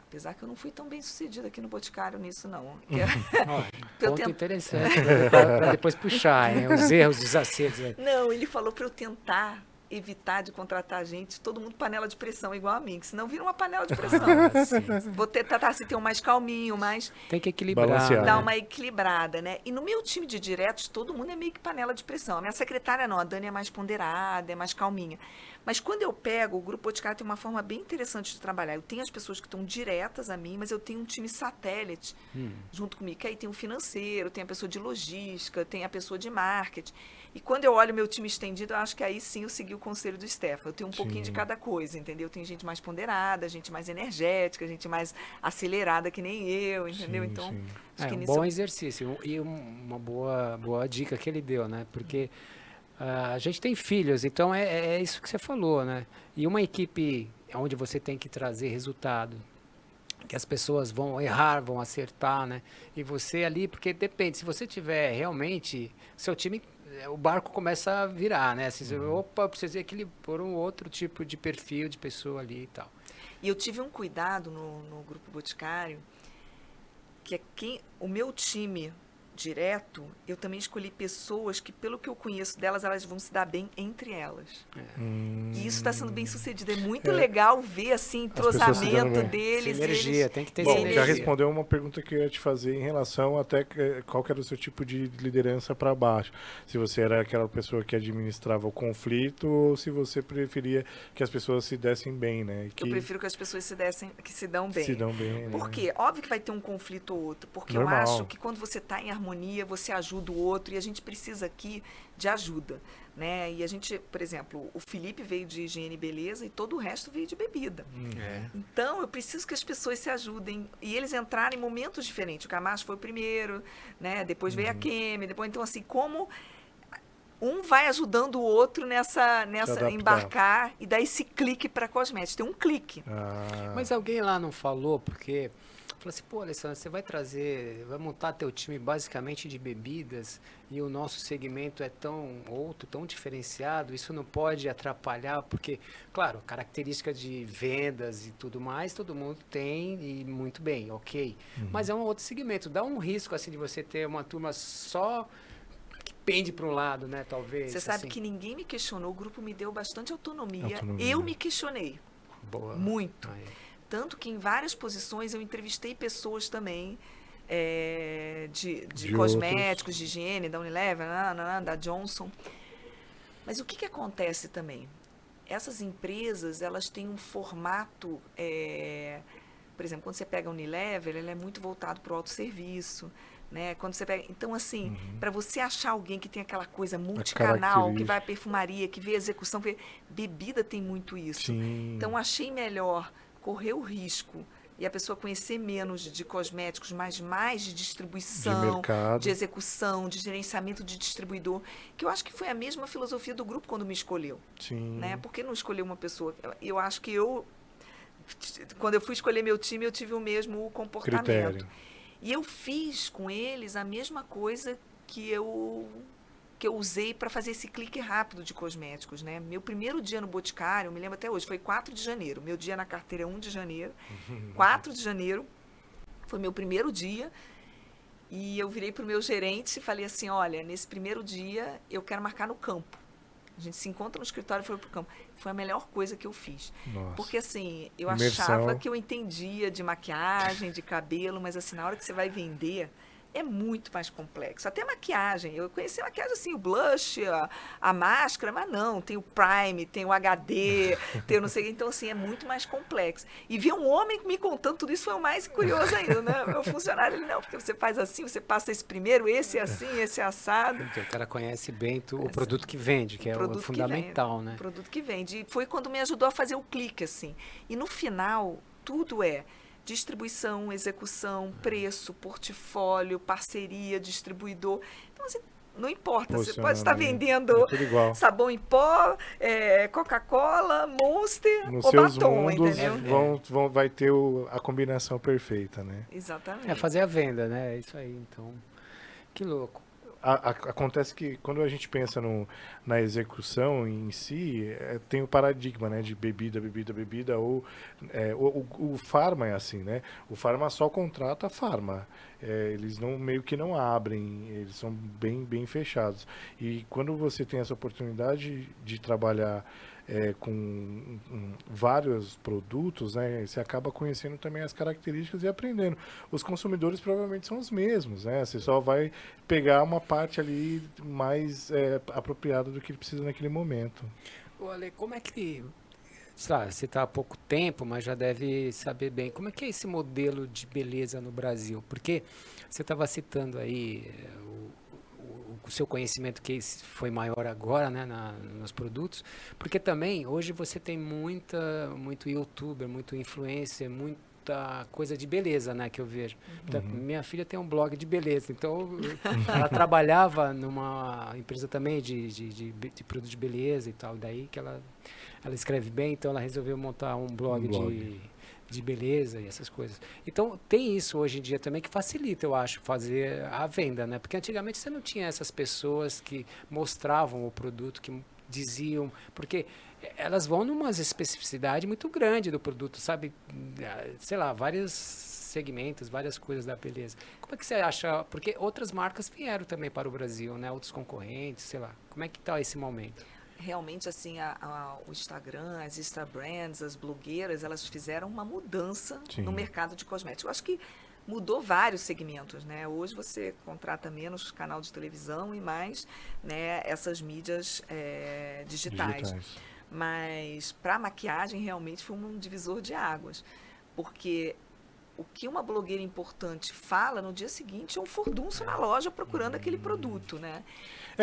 apesar que eu não fui tão bem sucedida aqui no Boticário nisso, não. Olha, Eu ponto tento- interessante para depois puxar, hein? Os erros, os acertos. Aí. Não, ele falou para eu tentar evitar de contratar gente, todo mundo panela de pressão igual a mim, que senão vira uma panela de pressão. Vou tentar se ter um mais calminho, mais Tem que equilibrar. Balancear. né? dar uma equilibrada, né? E no meu time de diretos, todo mundo é meio que panela de pressão. A minha secretária não, a Dani é mais ponderada, é mais calminha. Mas quando eu pego, o Grupo Boticário tem uma forma bem interessante de trabalhar. Eu tenho as pessoas que estão diretas a mim, mas eu tenho um time satélite junto comigo. Que aí tem o financeiro, tem a pessoa de logística, tem a pessoa de marketing. E quando eu olho o meu time estendido, eu acho que aí sim eu segui o conselho do Stefan. Eu tenho um pouquinho de cada coisa, entendeu? Tem gente mais ponderada, gente mais energética, gente mais acelerada que nem eu, entendeu? Sim, Então, sim. acho que Um nisso bom exercício e uma boa dica que ele deu, né? Porque a gente tem filhos, então é isso que você falou, né? E uma equipe onde você tem que trazer resultado, que as pessoas vão errar, vão acertar, né? E você ali, porque depende, se você tiver realmente, seu time, o barco começa a virar, né? Você, opa, precisa equilibrar um outro tipo de perfil de pessoa ali e tal. E eu tive um cuidado no Grupo Boticário, que o meu time direto, eu também escolhi pessoas que, pelo que eu conheço delas, elas vão se dar bem entre elas. E isso está sendo bem sucedido. É muito legal ver, assim, pessoas se dando entrosamento bem. deles. Sinergia, eles- tem que ter Bom, sinergia. já respondeu uma pergunta que eu ia te fazer em relação até qual que era o seu tipo de liderança para baixo. Se você era aquela pessoa que administrava o conflito ou se você preferia que as pessoas se dessem bem, né? Eu prefiro que as pessoas que se dão bem. se dão bem. né? Por quê? Óbvio que vai ter um conflito ou outro, porque Normal. eu acho que quando você está em harmonia, você ajuda o outro, e a gente precisa aqui de ajuda, né? E a gente, por exemplo, o Felipe veio de higiene e beleza e todo o resto veio de bebida. Então, eu preciso que as pessoas se ajudem e eles entrarem em momentos diferentes. O Camacho foi o primeiro, né? Depois veio a Kemi, depois, então, assim, como um vai ajudando o outro nessa adaptar. embarcar e dar esse clique para cosméticos. Tem um clique. Ah, Mas alguém lá não falou, porque Falei assim, pô, Alessandro, você vai montar teu time basicamente de bebidas e o nosso segmento é tão outro, tão diferenciado, isso não pode atrapalhar, porque, claro, característica de vendas e tudo mais, todo mundo tem e muito bem, ok. Mas é um outro segmento, dá um risco assim de você ter uma turma só que pende para um lado, né, talvez. Você sabe assim. que ninguém me questionou, o grupo me deu bastante autonomia. Autonomia. Eu me questionei Boa. muito. Aí. Tanto que em várias posições eu entrevistei pessoas também de De cosméticos, outros. de higiene, da Unilever, da Johnson. Mas o que acontece também? Essas empresas, elas têm um formato, por exemplo, quando você pega a Unilever, ela é muito voltado para o autosserviço, né? Quando você pega, então, assim, para você achar alguém que tem aquela coisa multicanal, que vai à perfumaria, que vê a execução, bebida tem muito isso. Sim. Então, achei melhor correr o risco e a pessoa conhecer menos de cosméticos, mas mais de distribuição, De mercado. de execução, de gerenciamento de distribuidor, que eu acho que foi a mesma filosofia do grupo quando me escolheu. Sim. Né? Por que não escolher uma pessoa? Eu acho que quando eu fui escolher meu time, eu tive o mesmo comportamento. Critério. E eu fiz com eles a mesma coisa que eu usei para fazer esse clique rápido de cosméticos, né? Meu primeiro dia no Boticário, eu me lembro até hoje, foi 4 de janeiro. Meu dia na carteira é 1 de janeiro. 4 de janeiro foi meu primeiro dia. E eu virei para o meu gerente e falei assim, olha, nesse primeiro dia eu quero marcar no campo. A gente se encontra no escritório e foi para o campo. Foi a melhor coisa que eu fiz. Nossa. Porque assim, eu Imersão. achava que eu entendia de maquiagem, de cabelo, mas assim, na hora que você vai vender, é muito mais complexo. Até maquiagem. Eu conheci a maquiagem assim, o blush, a máscara, mas não. Tem o Prime, tem o HD, tem o não sei. Então, assim, é muito mais complexo. E ver um homem me contando tudo isso foi o mais curioso ainda, né? Meu funcionário, ele, não, porque você faz assim, você passa esse primeiro, esse é assim, esse é assado. Então, o cara conhece bem o produto que vende, que é o fundamental, né? O produto que vende. E foi quando me ajudou a fazer o clique, assim. E no final, tudo é distribuição, execução, preço, portfólio, parceria, distribuidor. Então, assim, não importa, você pode estar vendendo tudo igual. sabão em pó, Coca-Cola, Monster Nos ou seus batom, mundos entendeu? vai ter a combinação perfeita, né? Exatamente. É fazer a venda, né? É isso aí, então. Que louco. Acontece que quando a gente pensa na execução em si, tem o paradigma, né, de bebida, ou o farma é assim, né? O farma só contrata farma. Eles meio que não abrem, eles são bem fechados. E quando você tem essa oportunidade de trabalhar com vários produtos, né, você acaba conhecendo também as características e aprendendo. Os consumidores provavelmente são os mesmos, né? Você só vai pegar uma parte ali mais apropriada do que ele precisa naquele momento. Olha, como é que, sei lá, você está há pouco tempo, mas já deve saber bem, como é que é esse modelo de beleza no Brasil? Porque você estava citando aí o seu conhecimento que foi maior agora, né, nos produtos, porque também hoje você tem muito youtuber, muito influencer, muita coisa de beleza, né, que eu vejo. Então, minha filha tem um blog de beleza, então ela trabalhava numa empresa também de produto de beleza e tal, daí que ela escreve bem, então ela resolveu montar um blog. De beleza e essas coisas. Então, tem isso hoje em dia também que facilita, eu acho, fazer a venda, né? Porque antigamente você não tinha essas pessoas que mostravam o produto, que diziam... Porque elas vão numa especificidade muito grande do produto, sabe? Sei lá, vários segmentos, várias coisas da beleza. Como é que você acha? Porque outras marcas vieram também para o Brasil, né? Outros concorrentes, sei lá. Como é que está esse momento? Realmente, assim, o Instagram, as Instabrands, as blogueiras, elas fizeram uma mudança no mercado de cosméticos. Eu acho que mudou vários segmentos, né? Hoje você contrata menos canal de televisão e mais, né, essas mídias digitais. Mas para maquiagem realmente foi um divisor de águas, porque o que uma blogueira importante fala no dia seguinte é um furdunço na loja procurando aquele produto, né?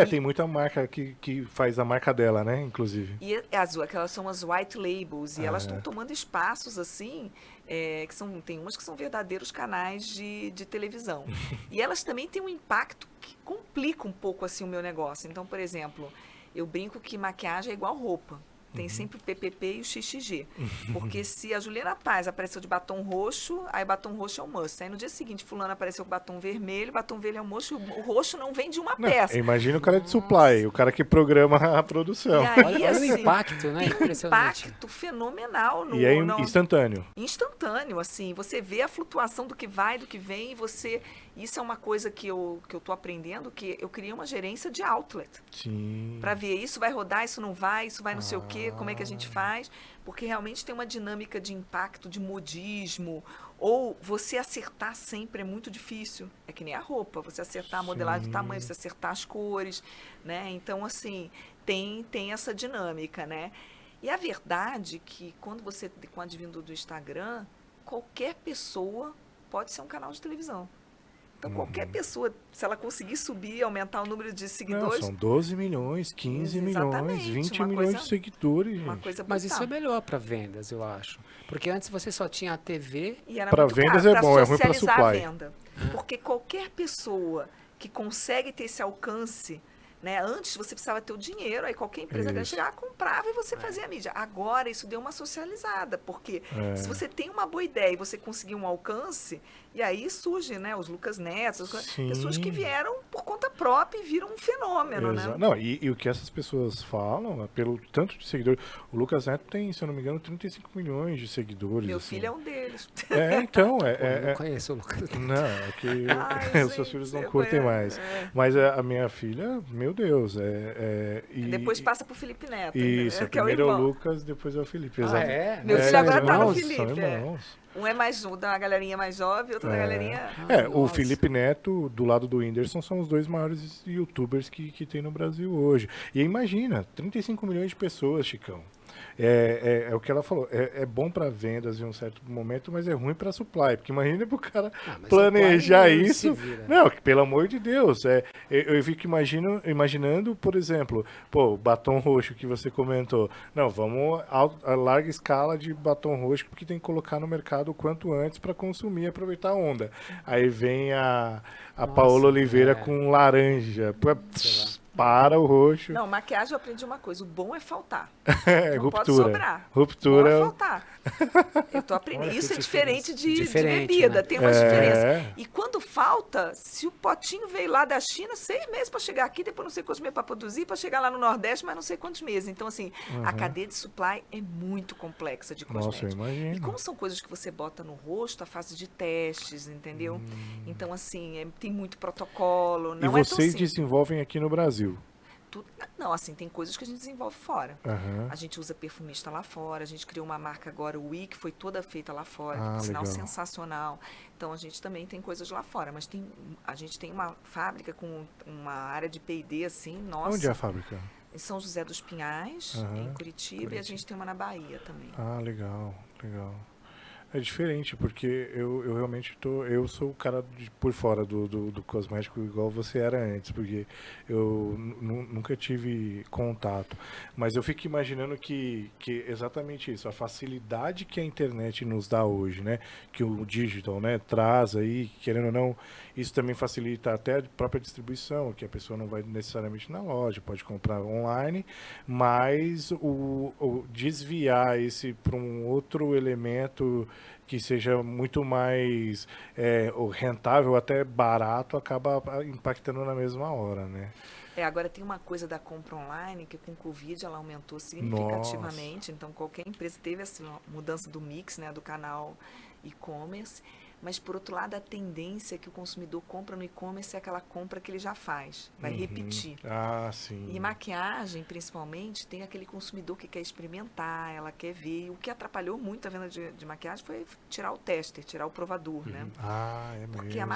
Tem muita marca que faz a marca dela, né, inclusive. E aquelas são as white labels, e elas estão tomando espaços, assim, tem umas que são verdadeiros canais de televisão. E elas também têm um impacto que complica um pouco, assim, o meu negócio. Então, por exemplo, eu brinco que maquiagem é igual roupa. Tem sempre o PPP e o XXG. Porque se a Juliana Paz apareceu de batom roxo, aí batom roxo é um must. Aí no dia seguinte, fulano apareceu com batom vermelho é um must, o roxo não vem de uma peça. Imagina o cara de supply, o cara que programa a produção. E aí, Olha o assim, impacto, né? tem um Impressionante. impacto fenomenal no... E é no- instantâneo. instantâneo, assim, você vê a flutuação do que vai, do que vem, e você... Isso é uma coisa que eu tô aprendendo, que eu criei uma gerência de outlet. Sim. Para ver isso vai rodar, isso não vai, isso vai não sei o quê, como é que a gente faz, porque realmente tem uma dinâmica de impacto, de modismo, ou você acertar sempre é muito difícil, é que nem a roupa, você acertar a modelagem do tamanho, você acertar as cores, né? Então, assim, tem essa dinâmica, né? E a verdade é que quando você, com o advindo do Instagram, qualquer pessoa pode ser um canal de televisão. Então, qualquer pessoa, se ela conseguir subir, aumentar o número de Não, seguidores, são 12 milhões, 15 milhões, Exatamente, 20 uma milhões coisa- de seguidores, uma gente. coisa Mas brutal. isso é melhor para vendas, eu acho. Porque antes você só tinha a TV. E era Pra muito vendas caro, é pra bom, é ruim pra socializar a supply. venda. Porque qualquer pessoa que consegue ter esse alcance, né? Antes você precisava ter o dinheiro, aí qualquer empresa grande Isso. chegava, comprava e você fazia a mídia. Agora isso deu uma socializada, porque É. se você tem uma boa ideia e você conseguir um alcance, e aí surge, né, os Lucas Neto, Sim. pessoas que vieram por conta própria e viram um fenômeno, né? Não, e o que essas pessoas falam, pelo tanto de seguidores, o Lucas Neto tem, se eu não me engano, 35 milhões de seguidores. Meu assim. filho é um deles. Então, Pô, eu não conheço o Lucas. Não, é que Ai, os seus gente, filhos não eu curtem conheço, mais. Mas a minha filha, meu Deus, e Depois passa pro Felipe Neto. isso, né? Que é o primeiro é o irmão. Lucas, depois é o Felipe. Ah, exato. é? Meu filho São agora tá no irmãos? Felipe. São irmãos. Um é mais um da galerinha mais jovem, outro da galerinha. O Nossa. Felipe Neto, do lado do Whindersson, são os dois maiores youtubers que tem no Brasil hoje. E imagina, 35 milhões de pessoas, Chicão. É o que ela falou, é bom para vendas em um certo momento, mas é ruim para supply, porque imagina pro cara Ah, mas planejar supply, ele se isso. vira. Não, que pelo amor de Deus, eu fico imaginando, por exemplo, o batom roxo que você comentou. Não, vamos a larga escala de batom roxo, porque tem que colocar no mercado o quanto antes para consumir e aproveitar a onda. Aí vem a Nossa, Paola Oliveira é. com laranja. Sei lá. Para o roxo. Não, maquiagem eu aprendi uma coisa: o bom é faltar. É, Não pode ruptura. sobrar. Ruptura. Bom é faltar. Eu tô aprendendo. Olha que Isso é diferente de diferença. bebida, Né? tem umas É. diferenças. E quando falta, se o potinho veio lá da China, 6 meses para chegar aqui, depois não sei quantos meses para produzir, para chegar lá no Nordeste, mas não sei quantos meses. Então, assim, a cadeia de supply é muito complexa de Nossa, eu cosméticos. imagino. E como são coisas que você bota no rosto, a fase de testes, entendeu? Então, assim, tem muito protocolo. E Não é tão vocês simples. desenvolvem aqui no Brasil? Não, assim, tem coisas que a gente desenvolve fora. Aham. A gente usa perfumista lá fora, a gente criou uma marca agora, o We, que foi toda feita lá fora, Ah, que por sinal legal. sensacional. Então a gente também tem coisas lá fora, mas a gente tem uma fábrica com uma área de P&D assim, nossa. Onde é a fábrica? Em São José dos Pinhais, Aham, em Curitiba, e a gente tem uma na Bahia também. Ah, legal, legal. É diferente, porque eu realmente eu sou o cara por fora do cosmético igual você era antes, porque eu nunca tive contato. Mas eu fico imaginando que exatamente isso, a facilidade que a internet nos dá hoje, né? Que o digital, né, traz aí, querendo ou não, isso também facilita até a própria distribuição, que a pessoa não vai necessariamente na loja, pode comprar online, mas o desviar esse para um outro elemento que seja muito mais rentável, até barato, acaba impactando na mesma hora, né? Agora tem uma coisa da compra online, que com o Covid ela aumentou significativamente, então qualquer empresa teve essa mudança do mix, né, do canal e-commerce, mas por outro lado a tendência é que o consumidor compra no e-commerce é aquela compra que ele já faz, vai repetir. Ah, sim. E maquiagem, principalmente, tem aquele consumidor que quer experimentar, ela quer ver. O que atrapalhou muito a venda de maquiagem foi tirar o tester, tirar o provador, né? Ah, é Porque mesmo.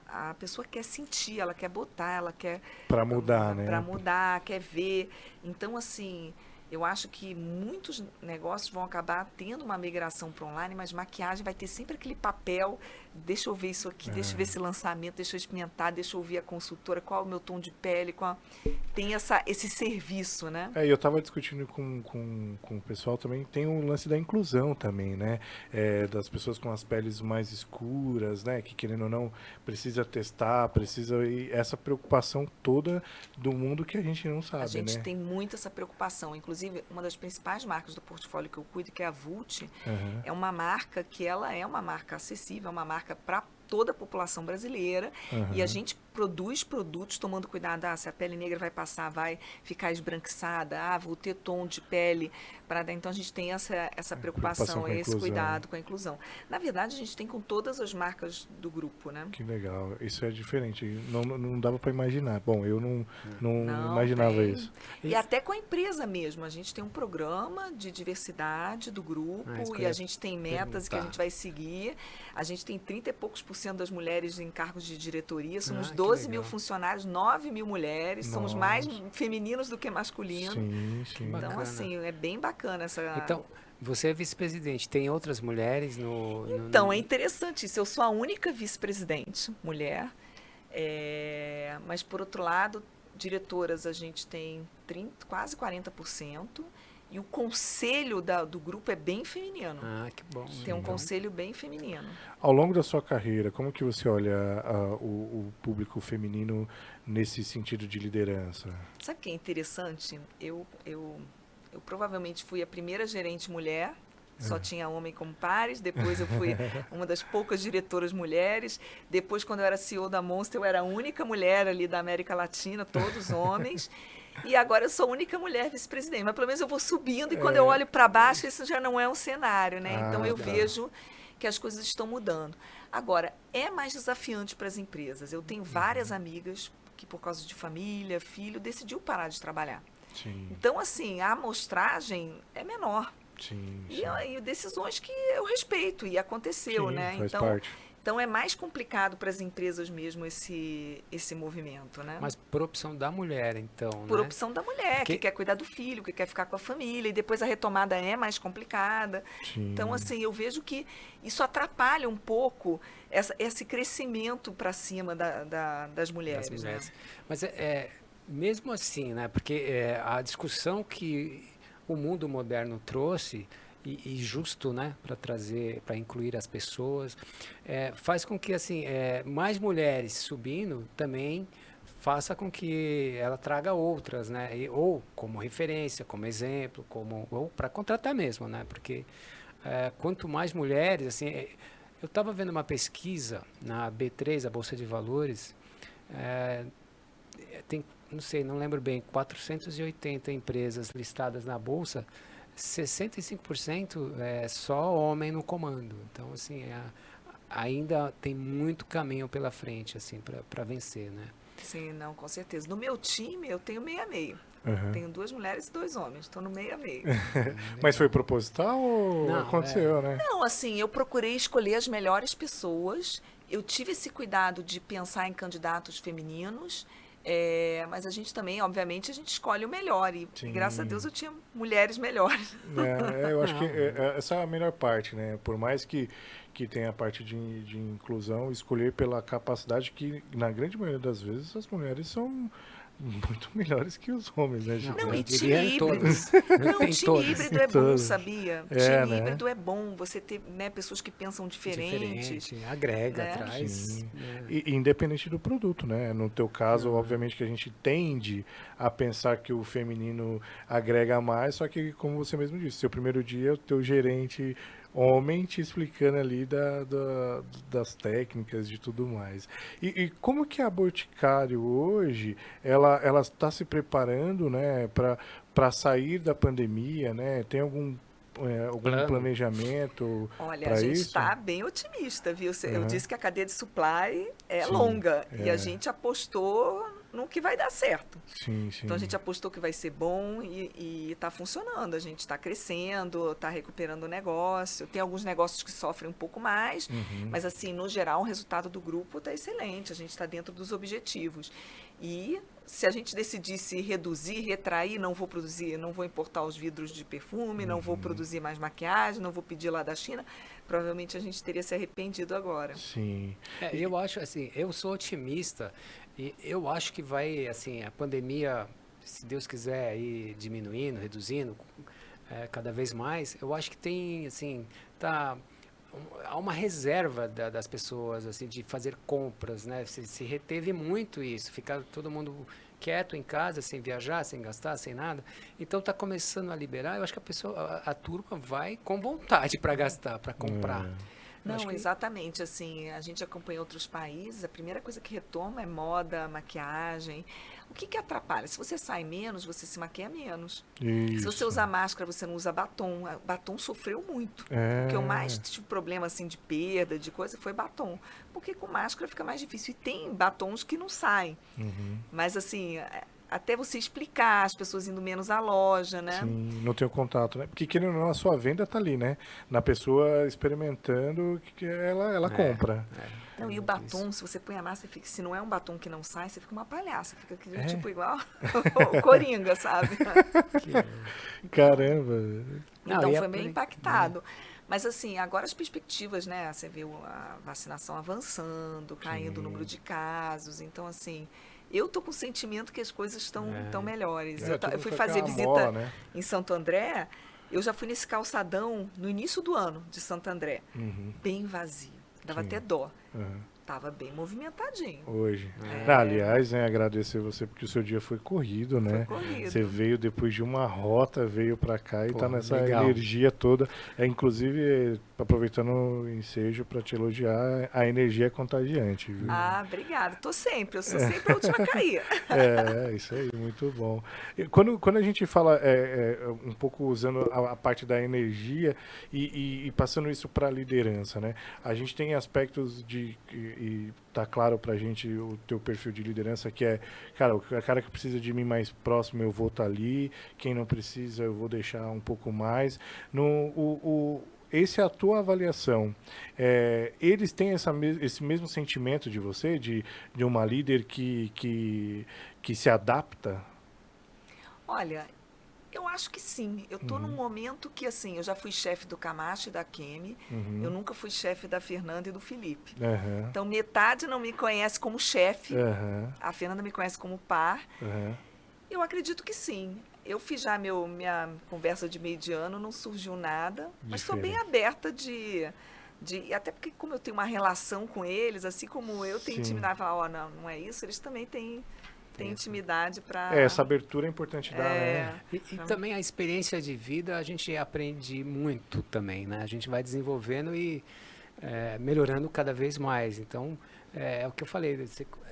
a pessoa quer sentir, ela quer botar, ela quer... Pra mudar, né? Para mudar, quer ver. Então, assim, eu acho que muitos negócios vão acabar tendo uma migração para online, mas maquiagem vai ter sempre aquele papel, deixa eu ver isso aqui, deixa eu ver esse lançamento, deixa eu experimentar, deixa eu ouvir a consultora, qual é o meu tom de pele, tem esse serviço, né? E eu estava discutindo com o pessoal também, tem um lance da inclusão também, né? Das pessoas com as peles mais escuras, né? Que querendo ou não, precisa testar, e essa preocupação toda do mundo que a gente não sabe, A gente né? tem muito essa preocupação, inclusive inclusive, uma das principais marcas do portfólio que eu cuido, que é a Vult, Aham. é uma marca que ela é uma marca acessível, é uma marca para toda a população brasileira, e a Aham. gente produz produtos tomando cuidado, se a pele negra vai passar, vai ficar esbranquiçada, vou ter tom de pele para dar. Então a gente tem essa Preocupação preocupação, com a esse inclusão. cuidado com a inclusão. Na verdade, a gente tem com todas as marcas do grupo, né? Que legal. Isso é diferente. Não dava para imaginar. Bom, eu não Não, imaginava tem. isso. E até com a empresa mesmo. A gente tem um programa de diversidade do grupo isso que eu e a ia gente tem metas que a perguntar. gente vai seguir. A gente tem 30 e poucos % das mulheres em cargos de diretoria. Somos Que 12 mil legal. funcionários, 9 mil mulheres. Somos mais femininos do que masculinos. Sim, sim. bacana. Então, assim, é bem bacana essa... Então, você é vice-presidente, tem outras mulheres Então, é interessante isso. Eu sou a única vice-presidente mulher, mas, por outro lado, diretoras a gente tem quase 40%, e o conselho do grupo é bem feminino. Que bom. Tem um Então, conselho bem feminino. Ao longo da sua carreira, como que você olha o público feminino nesse sentido de liderança? Sabe o que é interessante? Eu provavelmente fui a primeira gerente mulher, só tinha homem como pares. Depois eu fui uma das poucas diretoras mulheres. Depois, quando eu era CEO da Monster, eu era a única mulher ali da América Latina, todos homens. E agora eu sou a única mulher vice-presidente. Mas pelo menos eu vou subindo, e quando eu olho para baixo, isso já não é um cenário, né? Então eu tá. vejo que as coisas estão mudando. Agora, é mais desafiante para as empresas. Eu tenho várias amigas que, por causa de família, filho, decidiu parar de trabalhar. Sim, Então, assim, a amostragem é menor. sim, sim. E decisões que eu respeito, e aconteceu, Sim, né? faz parte. Então é mais complicado para as empresas mesmo esse movimento, né? mas por opção da mulher, então, Por né? opção da mulher, que quer cuidar do filho, que quer ficar com a família, e depois a retomada é mais complicada. Sim. Então, assim, eu vejo que isso atrapalha um pouco esse crescimento para cima das mulheres. Das mulheres. Né? Mas mesmo assim, né? Porque a discussão que o mundo moderno trouxe, e justo, né, para trazer, para incluir as pessoas, faz com que assim mais mulheres subindo também faça com que ela traga outras, né? Ou como referência, como exemplo, ou para contratar mesmo, né? Porque quanto mais mulheres, assim, eu estava vendo uma pesquisa na B3, a Bolsa de Valores, tem, não sei, não lembro bem, 480 empresas listadas na bolsa, 65% é só homem no comando. Então, assim, ainda tem muito caminho pela frente, assim, para vencer, né? Sim, não, com certeza. No meu time, eu tenho meio a meio. Uhum. Tenho 2 mulheres e 2 homens. Estou no meio a meio. Mas foi proposital ou Não, aconteceu, né? Não, assim, eu procurei escolher as melhores pessoas. Eu tive esse cuidado de pensar em candidatos femininos. Mas a gente também, obviamente, a gente escolhe o melhor. E Sim. graças a Deus eu tinha mulheres melhores. Eu acho que essa é a melhor parte, né? Por mais que tenha a parte de inclusão, escolher pela capacidade que, na grande maioria das vezes, as mulheres são muito melhores que os homens, né, gente? Não, eu e diria time em híbrido. todas. Não, Em time todas. híbrido é bom, Todas. sabia? É, Time né? híbrido é bom. Você ter, né, pessoas que pensam diferentes. Diferente, agrega, né? traz. Sim. né? E independente do produto, né? No teu caso, Uhum. obviamente que a gente tende a pensar que o feminino agrega mais, só que, como você mesmo disse, seu primeiro dia, o teu gerente homem te explicando ali das técnicas, de tudo mais. E como que a Boticário hoje, ela está se preparando, né, para sair da pandemia, né? Tem algum Plano? planejamento Olha, para a gente isso? está bem otimista, viu? Eu Uhum. disse que a cadeia de supply é Sim, longa e é. a gente apostou no que vai dar certo. Sim, sim. Então a gente apostou que vai ser bom e está funcionando. A gente está crescendo, está recuperando o negócio. Tem alguns negócios que sofrem um pouco mais, mas assim, no geral, o resultado do grupo está excelente. A gente está dentro dos objetivos. E se a gente decidisse reduzir, retrair, não vou produzir, não vou importar os vidros de perfume, não vou produzir mais maquiagem, não vou pedir lá da China, provavelmente a gente teria se arrependido agora. Sim. Eu acho assim, eu sou otimista e eu acho que vai, assim, a pandemia, se Deus quiser, ir diminuindo, reduzindo cada vez mais, eu acho que tem, assim, há uma reserva das pessoas, assim, de fazer compras, né? Se reteve muito isso, ficar todo mundo quieto em casa, sem viajar, sem gastar, sem nada. Então está começando a liberar. Eu acho que a pessoa, a turma vai com vontade para gastar, para comprar. Eu acho Não, que- exatamente. Assim, a gente acompanha outros países, a primeira coisa que retoma é moda, maquiagem. O que atrapalha? Se você sai menos, você se maquia menos. Se você Isso. usa máscara, você não usa batom. Batom sofreu muito. É. O que eu mais tive problema assim de perda, de coisa, foi batom. Porque com máscara fica mais difícil. E tem batons que não saem. Uhum. Mas assim, até você explicar, as pessoas indo menos à loja, né? Sim, não tem o contato, né? Porque querendo ou não, a sua venda tá ali, né? Na pessoa experimentando que ela compra. Não, e o batom, se você põe a máscara, se não é um batom que não sai, você fica uma palhaça. Fica tipo igual o Coringa, sabe? Caramba. Não, Então e foi é meio por- impactado. Mas assim, agora as perspectivas, né? Você vê a vacinação avançando, caindo o número de casos. Então, assim, eu tô com o sentimento que as coisas estão tão melhores. É, Eu tudo fui foi fazer aquela visita mola, né? em Santo André, eu já fui nesse calçadão no início do ano de Santo André, Uhum. bem vazio. Dava Sim. até dó. Uhum. Tava bem movimentadinho. Hoje. É. Não, aliás, né, agradecer você porque o seu dia foi corrido, né? Foi corrido. Você veio depois de uma rota, veio pra cá e Pô, tá nessa legal. energia toda. Inclusive, aproveitando o ensejo para te elogiar, a energia é contagiante, viu? Ah, obrigada. Tô sempre. Eu sou sempre a última a cair. Isso aí, muito bom. E quando a gente fala um pouco usando a parte da energia e passando isso para a liderança, né? A gente tem aspectos e tá claro pra gente o teu perfil de liderança que é, cara, o cara que precisa de mim mais próximo eu vou estar ali, quem não precisa eu vou deixar um pouco mais. Essa é a tua avaliação. Eles têm esse mesmo sentimento de você, de uma líder que se adapta? Olha, eu acho que sim. Eu tô num momento que, assim, eu já fui chefe do Camacho e da Kemi. Uhum. Eu nunca fui chefe da Fernanda e do Felipe. Aham. Então, metade não me conhece como chefe. Aham. A Fernanda me conhece como par. Aham. Eu acredito que sim. Eu fiz já minha conversa de meio de ano, não surgiu nada. Mas estou bem aberta até porque como eu tenho uma relação com eles, assim como eu tenho Sim. intimidade, falar, ó, não é isso, eles também têm intimidade para... Essa abertura é importante dar, né? E também a experiência de vida a gente aprende muito também, né? A gente vai desenvolvendo e melhorando cada vez mais. Então, é o que eu falei,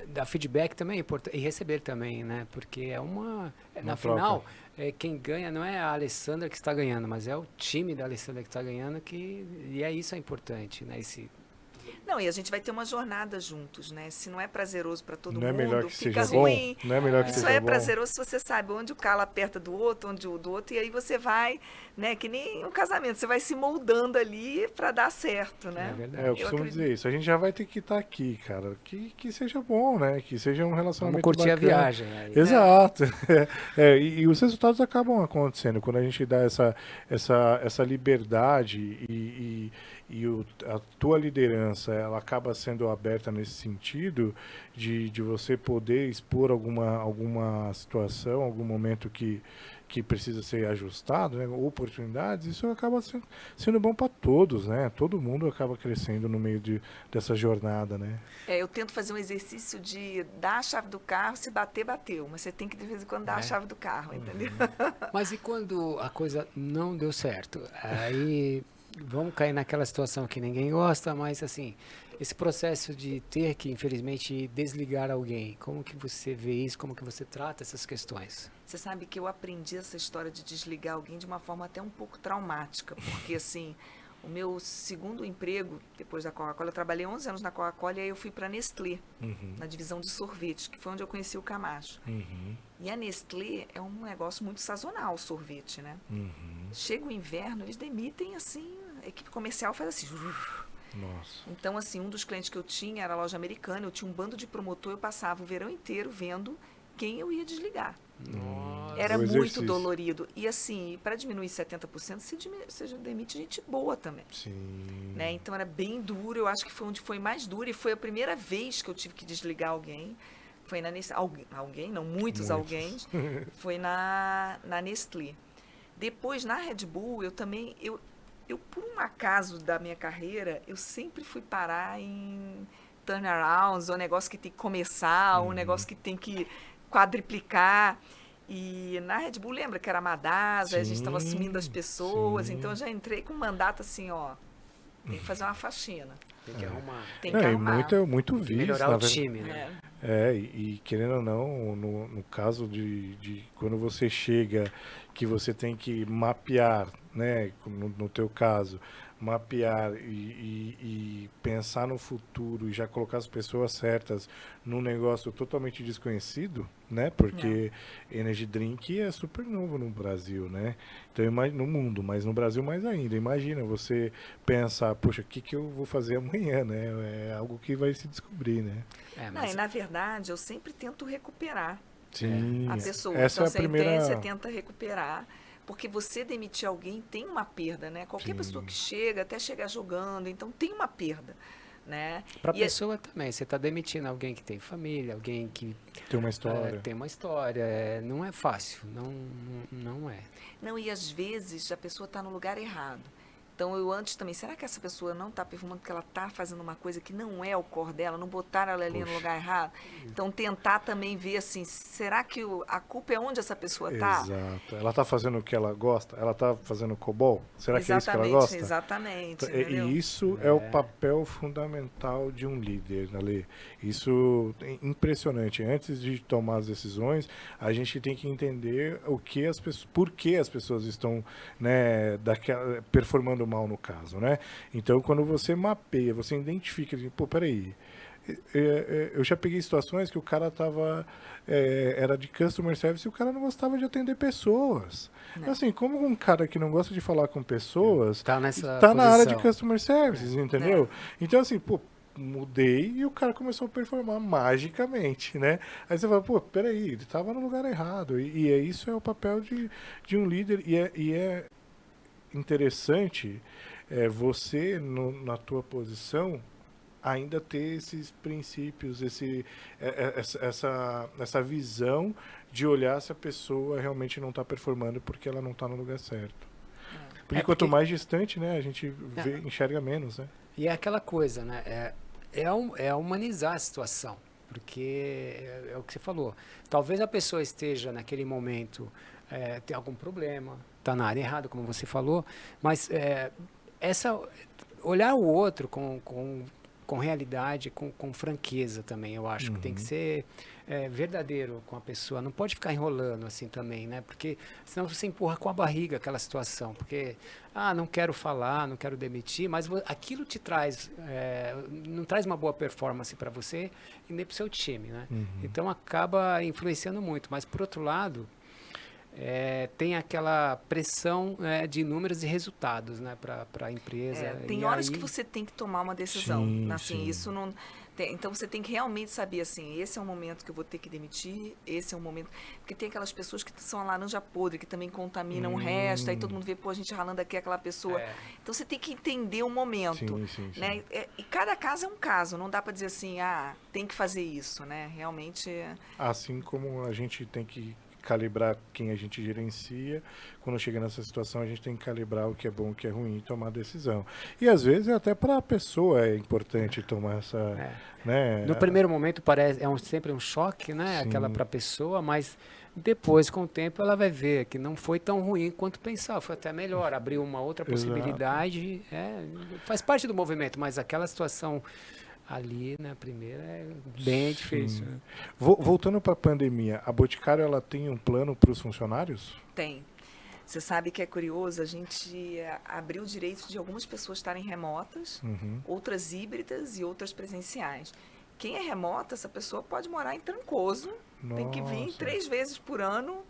dar feedback também é importante, e receber também, né? Porque na troca. final, quem ganha não é a Alessandra que está ganhando, mas é o time da Alessandra que está ganhando, e isso é importante, né? Não, e a gente vai ter uma jornada juntos, né? Se não é prazeroso para todo Não é mundo, melhor que fica seja ruim. bom? Não é melhor que Isso seja é bom? prazeroso se você sabe onde o calo aperta do outro, onde o do outro, e aí você vai, né? Que nem um casamento, você vai se moldando ali para dar certo, né? É verdade. Eu costumo dizer isso. A gente já vai ter que estar aqui, cara. Que seja bom, né? Que seja um relacionamento Vamos curtir a bacana. viagem. Aí. Exato. E os resultados acabam acontecendo quando a gente dá essa liberdade e a tua liderança ela acaba sendo aberta nesse sentido de você poder expor alguma situação, algum momento que precisa ser ajustado, né? Oportunidades, isso acaba sendo bom para todos, né? Todo mundo acaba crescendo no meio dessa jornada, né? Eu tento fazer um exercício de dar a chave do carro, se bater, bateu. Mas você tem que, de vez em quando, dar a chave do carro, entendeu? Mas e quando a coisa não deu certo? Aí vamos cair naquela situação que ninguém gosta, mas assim, esse processo de ter que, infelizmente, desligar alguém, como que você vê isso, como que você trata essas questões? Você sabe que eu aprendi essa história de desligar alguém de uma forma até um pouco traumática, porque assim, o meu segundo emprego, depois da Coca-Cola, eu trabalhei 11 anos na Coca-Cola e aí eu fui para a Nestlé, na divisão de sorvete, que foi onde eu conheci o Camacho. E a Nestlé é um negócio muito sazonal, o sorvete, né? Chega o inverno, eles demitem assim, a equipe comercial faz assim. Nossa. Então, assim, um dos clientes que eu tinha era a loja americana, eu tinha um bando de promotor, eu passava o verão inteiro vendo quem eu ia desligar. Era O muito exercício. dolorido. E assim, para diminuir 70%, você demite gente boa também. Sim. Né? Então era bem duro, eu acho que foi onde foi mais duro e foi a primeira vez que eu tive que desligar alguém. Foi na Nestlé. Alguém, não, muitos alguém. Foi na Nestlé. Depois, na Red Bull, eu também, eu por um acaso da minha carreira, eu sempre fui parar em turnarounds, ou negócio que tem que começar, ou negócio que tem que quadriplicar. E na Red Bull, lembra que era Madasa, a gente estava Sim, assumindo as pessoas, sim. então eu já entrei com um mandato assim, ó, tem que fazer uma faxina, Tem que arrumar. tem que E arrumar. muito Tem que visto, melhorar na o verdade. time, né? E querendo ou não, no caso de quando você chega, que você tem que mapear, né, como no teu caso, mapear e pensar no futuro e já colocar as pessoas certas num negócio totalmente desconhecido, né, porque Energy Drink é super novo no Brasil, né, então no mundo, mas no Brasil mais ainda. Imagina você pensar, poxa, o que eu vou fazer amanhã, né, é algo que vai se descobrir, né. Não, e na verdade, eu sempre tento recuperar Sim, a pessoa. essa Então, é a você primeira. entende, você tenta recuperar. Porque você demitir alguém tem uma perda, né? Qualquer Sim. pessoa que chega, até chegar jogando, então tem uma perda, né? Para a E pessoa também, você está demitindo alguém que tem família, alguém que Tem uma história. tem uma história. Não é fácil, não é. Não, e às vezes a pessoa está no lugar errado. Então, eu antes também, será que essa pessoa não está performando porque ela está fazendo uma coisa que não é o core dela, não botaram ela ali no Poxa. lugar errado? Então, tentar também ver assim, será que a culpa é onde essa pessoa está? Exato. Ela tá fazendo o que ela gosta? Ela tá fazendo COBOL? Será que é isso que ela gosta? Exatamente, E entendeu? isso é o papel fundamental de um líder, Ale. Isso é impressionante. Antes de tomar as decisões, a gente tem que entender por que as pessoas estão, né, performando mal no caso, né? Então, quando você mapeia, você identifica, pô, peraí, eu já peguei situações que o cara era de customer service e o cara não gostava de atender pessoas. Não. Assim, como um cara que não gosta de falar com pessoas Tá nessa tá na área de posição. customer services, entendeu? Então, assim, pô, mudei e o cara começou a performar magicamente, né? Aí você fala, pô, peraí, ele tava no lugar errado. Isso é o papel de um líder e é interessante você, na tua posição, ainda ter esses princípios, essa visão de olhar se a pessoa realmente não está performando porque ela não está no lugar certo. Porque quanto mais distante, né, a gente enxerga menos, né? E é aquela coisa, né? É humanizar a situação. Porque é o que você falou. Talvez a pessoa esteja naquele momento, tem algum problema, está na área errada, como você falou, mas olhar o outro com realidade, com franqueza também, eu acho que tem que ser verdadeiro com a pessoa, não pode ficar enrolando assim também, né? Porque senão você empurra com a barriga aquela situação, porque, não quero falar, não quero demitir, mas aquilo te traz, não traz uma boa performance para você e nem para o seu time, né? Então acaba influenciando muito, mas por outro lado, tem aquela pressão de números e resultados, né, para a empresa. Tem e horas aí, que você tem que tomar uma decisão. Sim, Assim, sim. isso não. Então você tem que realmente saber assim, esse é o momento que eu vou ter que demitir, esse é o momento. Porque tem aquelas pessoas que são a laranja podre, que também contaminam o resto, aí todo mundo vê, pô, a gente ralando aqui aquela pessoa. Então você tem que entender o momento. Sim. Né? E cada caso é um caso, não dá para dizer assim, tem que fazer isso, né? Realmente. Assim como a gente tem que calibrar quem a gente gerencia, quando chega nessa situação a gente tem que calibrar o que é bom, o que é ruim e tomar decisão. E às vezes até para a pessoa é importante tomar essa, né? No primeiro momento parece sempre um choque, né, Sim. aquela para a pessoa, mas depois com o tempo ela vai ver que não foi tão ruim quanto pensava, foi até melhor, abriu uma outra possibilidade, faz parte do movimento, mas aquela situação ali na primeira é bem difícil. Né? Voltando para a pandemia, a Boticário ela tem um plano para os funcionários? Tem. Você sabe que é curioso, a gente abriu o direito de algumas pessoas estarem remotas, outras híbridas e outras presenciais. Quem é remota, essa pessoa pode morar em Trancoso, tem que vir 3 vezes por ano,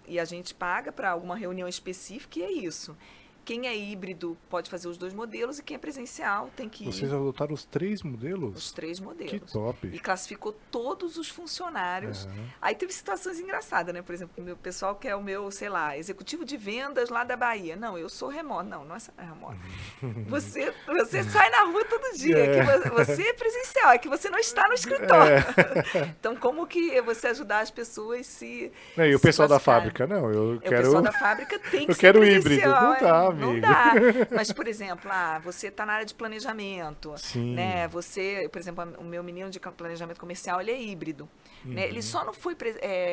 e a gente paga para alguma reunião específica e é isso. Quem é híbrido pode fazer os 2 modelos e quem é presencial tem que ir. Vocês adotaram os 3 modelos? Os 3 modelos. Que top. E classificou todos os funcionários. Aí teve situações engraçadas, né? Por exemplo, o meu pessoal que é o meu, sei lá, executivo de vendas lá da Bahia. Não, eu sou remoto. Não é remoto. Você sai na rua todo dia. Que você é presencial, é que você não está no escritório. Então, como que você ajudar as pessoas se... E o pessoal da classificarem? fábrica? Não, eu O quero... pessoal da fábrica tem que Eu ser quero híbrido. presencial. Não dá, amigo. Não dá. Mas, por exemplo, você está na área de planejamento, Sim. né? Você, por exemplo, o meu menino de planejamento comercial, ele é híbrido. Né? Ele só não foi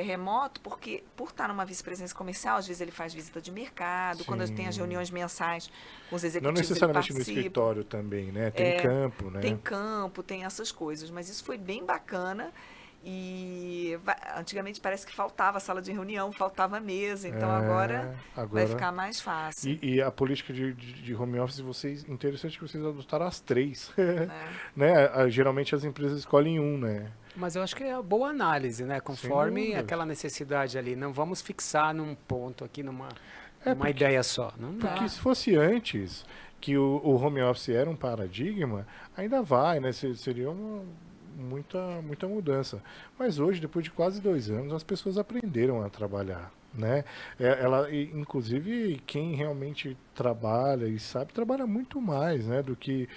remoto porque, por estar numa vice-presidência comercial, às vezes ele faz visita de mercado, quando Sim. tem as reuniões mensais com os Não executivos, ele necessariamente no participa. escritório também, né? Tem campo, né? Tem campo, tem essas coisas, mas isso foi bem bacana. E antigamente parece que faltava sala de reunião, faltava mesa, então agora vai ficar mais fácil. E a política de home office, interessante que vocês adotaram as 3. Né? Né? Geralmente as empresas escolhem um, né? Mas eu acho que é uma boa análise, né? Conforme dúvidas. aquela necessidade ali. Não vamos fixar num ponto aqui, numa porque- ideia só. Não dá. Porque se fosse antes, que o home office era um paradigma, ainda vai, né? Seria muita mudança. Mas hoje, depois de quase 2 anos, as pessoas aprenderam a trabalhar, né? Inclusive, quem realmente trabalha e sabe, trabalha muito mais, né? Do que...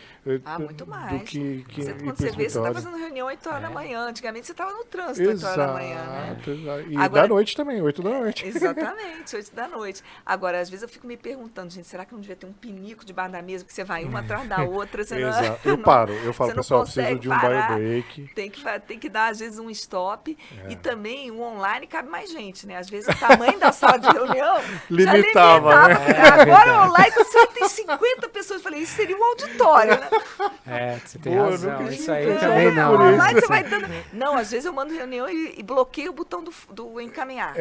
Muito mais. Do que ir Quando pro você vê, você está escritório. fazendo reunião 8 horas da manhã. Antigamente você estava no trânsito 8 horas da manhã, né? Exato. E Agora- da noite também, 8 da noite. Exatamente, 8 da noite. Agora, às vezes eu fico me perguntando, gente, será que não devia ter um pinico debaixo da mesa, que você vai uma atrás da outra? Você Exato. Eu paro, eu falo, você não pessoal, preciso consegue de um parar. bio break. Tem que dar, às vezes, um stop. E também, o online cabe mais gente, né? Às vezes, o tamanho da sala de reunião já Limitava, né? Agora, o online, você tem 50 pessoas. Eu falei, isso seria um auditório, né? Você tem Pô, eu razão. nunca Isso tinha aí pensado também por não. isso. Online, você vai dando... Não, às vezes eu mando reunião e bloqueio o botão do encaminhar.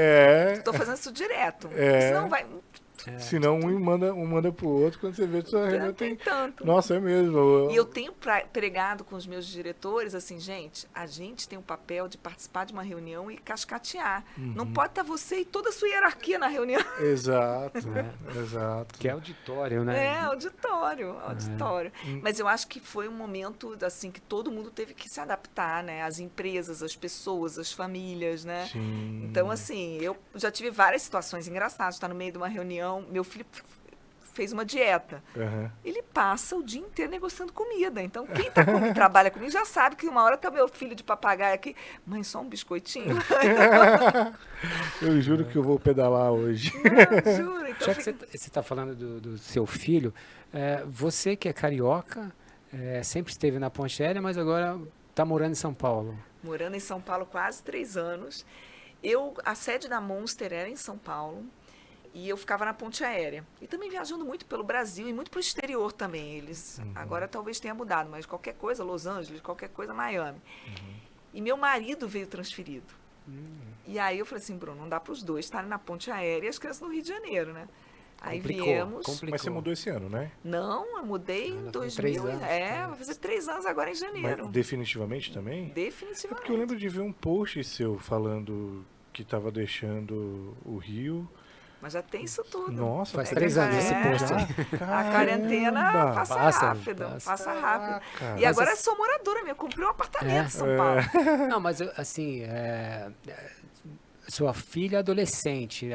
Estou fazendo isso direto. Senão vai... Senão um manda pro outro, quando você vê, sua reunião Tem tem... tanto. Nossa, é mesmo. E eu tenho pregado com os meus diretores, assim, gente, a gente tem o papel de participar de uma reunião e cascatear. Não pode estar você e toda a sua hierarquia na reunião. Exato, exato. Que é auditório, né? É, auditório. Mas eu acho que foi um momento, assim, que todo mundo teve que se adaptar, né? As empresas, as pessoas, as famílias, né? Sim. Então, assim, eu já tive várias situações engraçadas. Estar no meio de uma reunião, meu filho fez uma dieta. Aham. Ele passa o dia inteiro negociando comida. Então, quem trabalha comigo já sabe que uma hora tá meu filho de papagaio aqui. Mãe, só um biscoitinho? Eu juro que eu vou pedalar hoje. Não, juro. Então, Já que você está falando do seu filho, você que é carioca, sempre esteve na Ponte Aérea, mas agora está morando em São Paulo. morando em São Paulo quase 3 anos. A sede da Monster era em São Paulo. E eu ficava na ponte aérea. E também viajando muito pelo Brasil e muito para o exterior também. Eles agora talvez tenha mudado, mas qualquer coisa, Los Angeles, qualquer coisa, Miami. E meu marido veio transferido. E aí eu falei assim, Bruno, não dá para os dois estarem na ponte aérea e as crianças no Rio de Janeiro, né? Aí viemos. Complicou. Mas você mudou esse ano, né? Não, eu mudei em 2000. 3 anos, vai fazer 3 anos agora em janeiro. Mas definitivamente também? É Definitivamente. porque eu lembro de ver um post seu falando que estava deixando o Rio. Mas já tem isso tudo. Nossa, Faz tem 3 anos esse É. post aí. A quarentena passa rápido. Passa rápido. Caraca. E agora eu sou moradora mesmo. Eu comprei um apartamento em São Paulo. Não, mas assim, sua filha adolescente,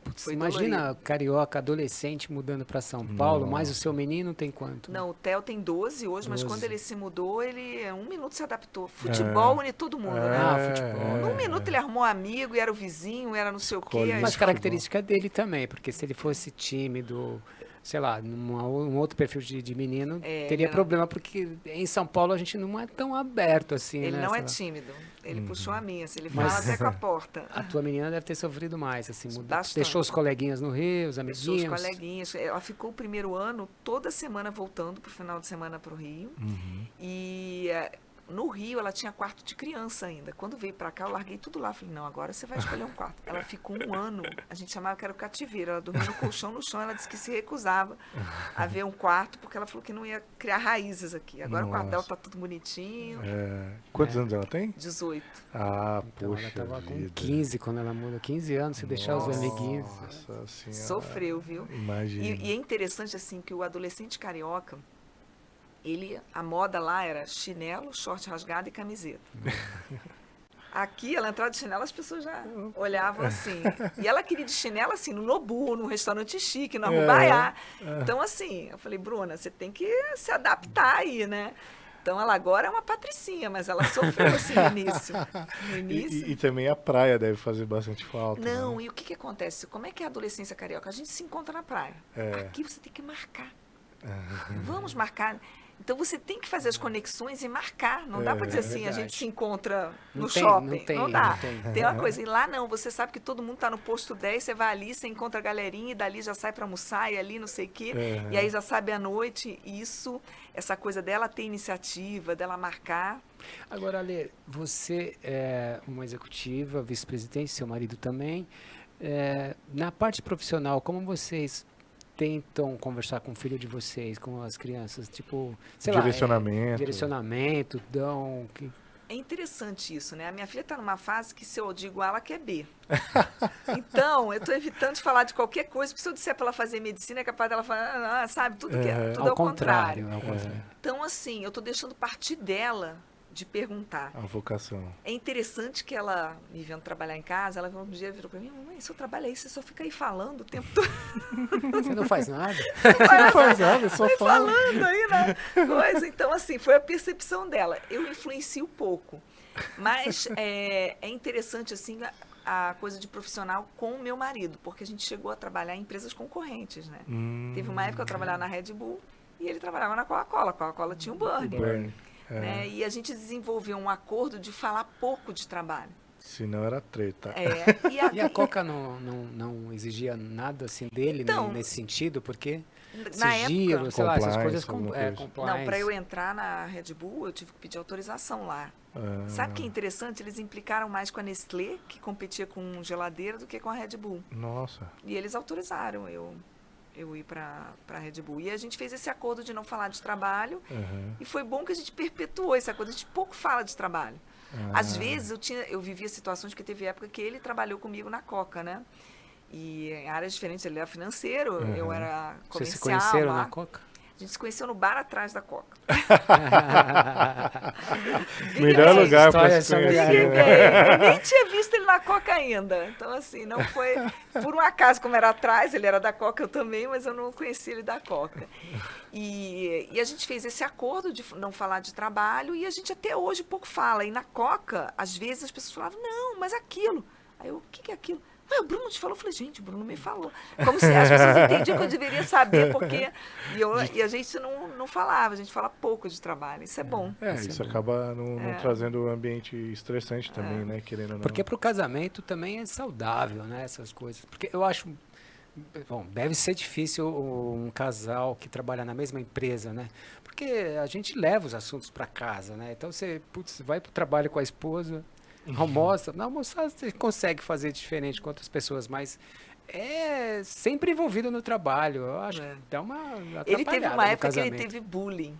putz, Foi imagina dolorido. carioca adolescente mudando para São Paulo, Nossa. mas o seu menino tem quanto? Não, o Theo tem 12 hoje, mas 12. quando ele se mudou, ele em 1 minuto se adaptou. Futebol une todo mundo, né? futebol. Num minuto ele arrumou amigo, e era o vizinho, era não sei o quê. Escolhe aí- Mas isso. característica dele também, porque se ele fosse tímido, sei lá, um outro perfil de menino, teria não. problema, porque em São Paulo a gente não é tão aberto assim, Ele né? não sei é lá. tímido. Ele puxou a minha, assim, ele Mas- fala até com a porta. A tua menina deve ter sofrido mais, assim, Bastante. deixou os coleguinhas no Rio, os Deixou amiguinhos. os coleguinhas. Ela ficou o primeiro ano toda semana voltando pro final de semana pro Rio. E no Rio ela tinha quarto de criança ainda. Quando veio pra cá, eu larguei tudo lá. Falei, não, agora você vai escolher um quarto. Ela ficou 1 ano. A gente chamava que era o cativeiro. Ela dormia no colchão no chão. Ela disse que se recusava a ver um quarto, porque ela falou que não ia criar raízes aqui. Agora o quarto dela tá tudo bonitinho. Quantos anos ela tem? 18. Ah, Então, poxa ela tava com vida. 15 quando ela muda, 15 anos, se deixar os amiguinhos. Nossa senhora. Sofreu, viu? Imagina. E é interessante, assim, que o adolescente carioca, a moda lá era chinelo, short rasgado e camiseta. Aqui, ela entrava de chinelo, as pessoas já olhavam assim. E ela queria de chinelo, assim, no Nobu, num restaurante chique, na Rubaiá. Então, assim, eu falei, Bruna, você tem que se adaptar aí, né? Então, ela agora é uma patricinha, mas ela sofreu assim no início. No início. E também a praia deve fazer bastante falta. Não, né? e o que acontece? Como é que é a adolescência carioca? A gente se encontra na praia. Aqui você tem que marcar. Vamos marcar. Então você tem que fazer as conexões e marcar. Não dá para dizer assim, a gente se encontra no shopping. Não dá. Tem uma coisa. E lá não, você sabe que todo mundo está no posto 10, você vai ali, você encontra a galerinha e dali já sai para almoçar e ali não sei o quê. E aí já sabe à noite. Isso, essa coisa dela ter iniciativa, dela marcar. Agora, Ale, você é uma executiva, vice-presidente, seu marido também. Na parte profissional, como vocês tentam conversar com o filho de vocês, com as crianças, tipo, sei lá, direcionamento, dão... É interessante isso, né? A minha filha está numa fase que se eu digo A, ela quer B. Então, eu estou evitando de falar de qualquer coisa, porque se eu disser para ela fazer medicina, é capaz dela falar, sabe, tudo tudo ao contrário. Então, assim, eu estou deixando partir dela de perguntar. A vocação. É interessante que ela, me vendo trabalhar em casa, ela um dia virou para mim, mãe, se eu trabalho aí, você só fica aí falando o tempo todo. Você não faz nada? Você não faz nada, só fala. Falando aí na coisa. Então, assim, foi a percepção dela. Eu influencio pouco. Mas é interessante, assim, a coisa de profissional com o meu marido, porque a gente chegou a trabalhar em empresas concorrentes, né? Teve uma época que eu trabalhava na Red Bull e ele trabalhava na Coca-Cola. A Coca-Cola tinha um burger. Né? E a gente desenvolveu um acordo de falar pouco de trabalho. Senão era treta. E a Coca não exigia nada assim dele, então, nesse sentido? Porque sigilo, sei lá, essas coisas compliance. Não, para eu entrar na Red Bull, eu tive que pedir autorização lá. Sabe o que é interessante? Eles implicaram mais com a Nestlé, que competia com geladeira, do que com a Red Bull. Nossa. E eles autorizaram eu ir para a Red Bull. E a gente fez esse acordo de não falar de trabalho. E foi bom que a gente perpetuou esse acordo. A gente pouco fala de trabalho. Às vezes eu vivia situações que teve época que ele trabalhou comigo na Coca, né? E em áreas diferentes. Ele era financeiro, eu era comercial. Vocês se conheceram na Coca? A gente se conheceu no bar atrás da Coca. Melhor lugar para se conhecer. Eu nem tinha visto ele na Coca ainda. Então, assim, não foi... Por um acaso, como era atrás, ele era da Coca, eu também, mas eu não conhecia ele da Coca. E a gente fez esse acordo de não falar de trabalho e a gente até hoje pouco fala. E na Coca, às vezes as pessoas falavam, não, mas aquilo. Aí eu, o que é aquilo? O Bruno te falou. Eu falei, gente, o Bruno me falou. Como se as pessoas entendiam que eu deveria saber, porque... E a gente não falava, a gente fala pouco de trabalho. Isso é bom. Isso acaba não trazendo um ambiente estressante também, né? Querendo ou não. Porque para o casamento também é saudável, né? Essas coisas. Porque eu acho... Bom, deve ser difícil um casal que trabalha na mesma empresa, né? Porque a gente leva os assuntos para casa, né? Então você vai para o trabalho com a esposa... Almoça, não almoçar você consegue fazer diferente com outras pessoas, mas é sempre envolvido no trabalho. Eu acho que dá uma atrapalhada. Ele teve uma época que ele teve bullying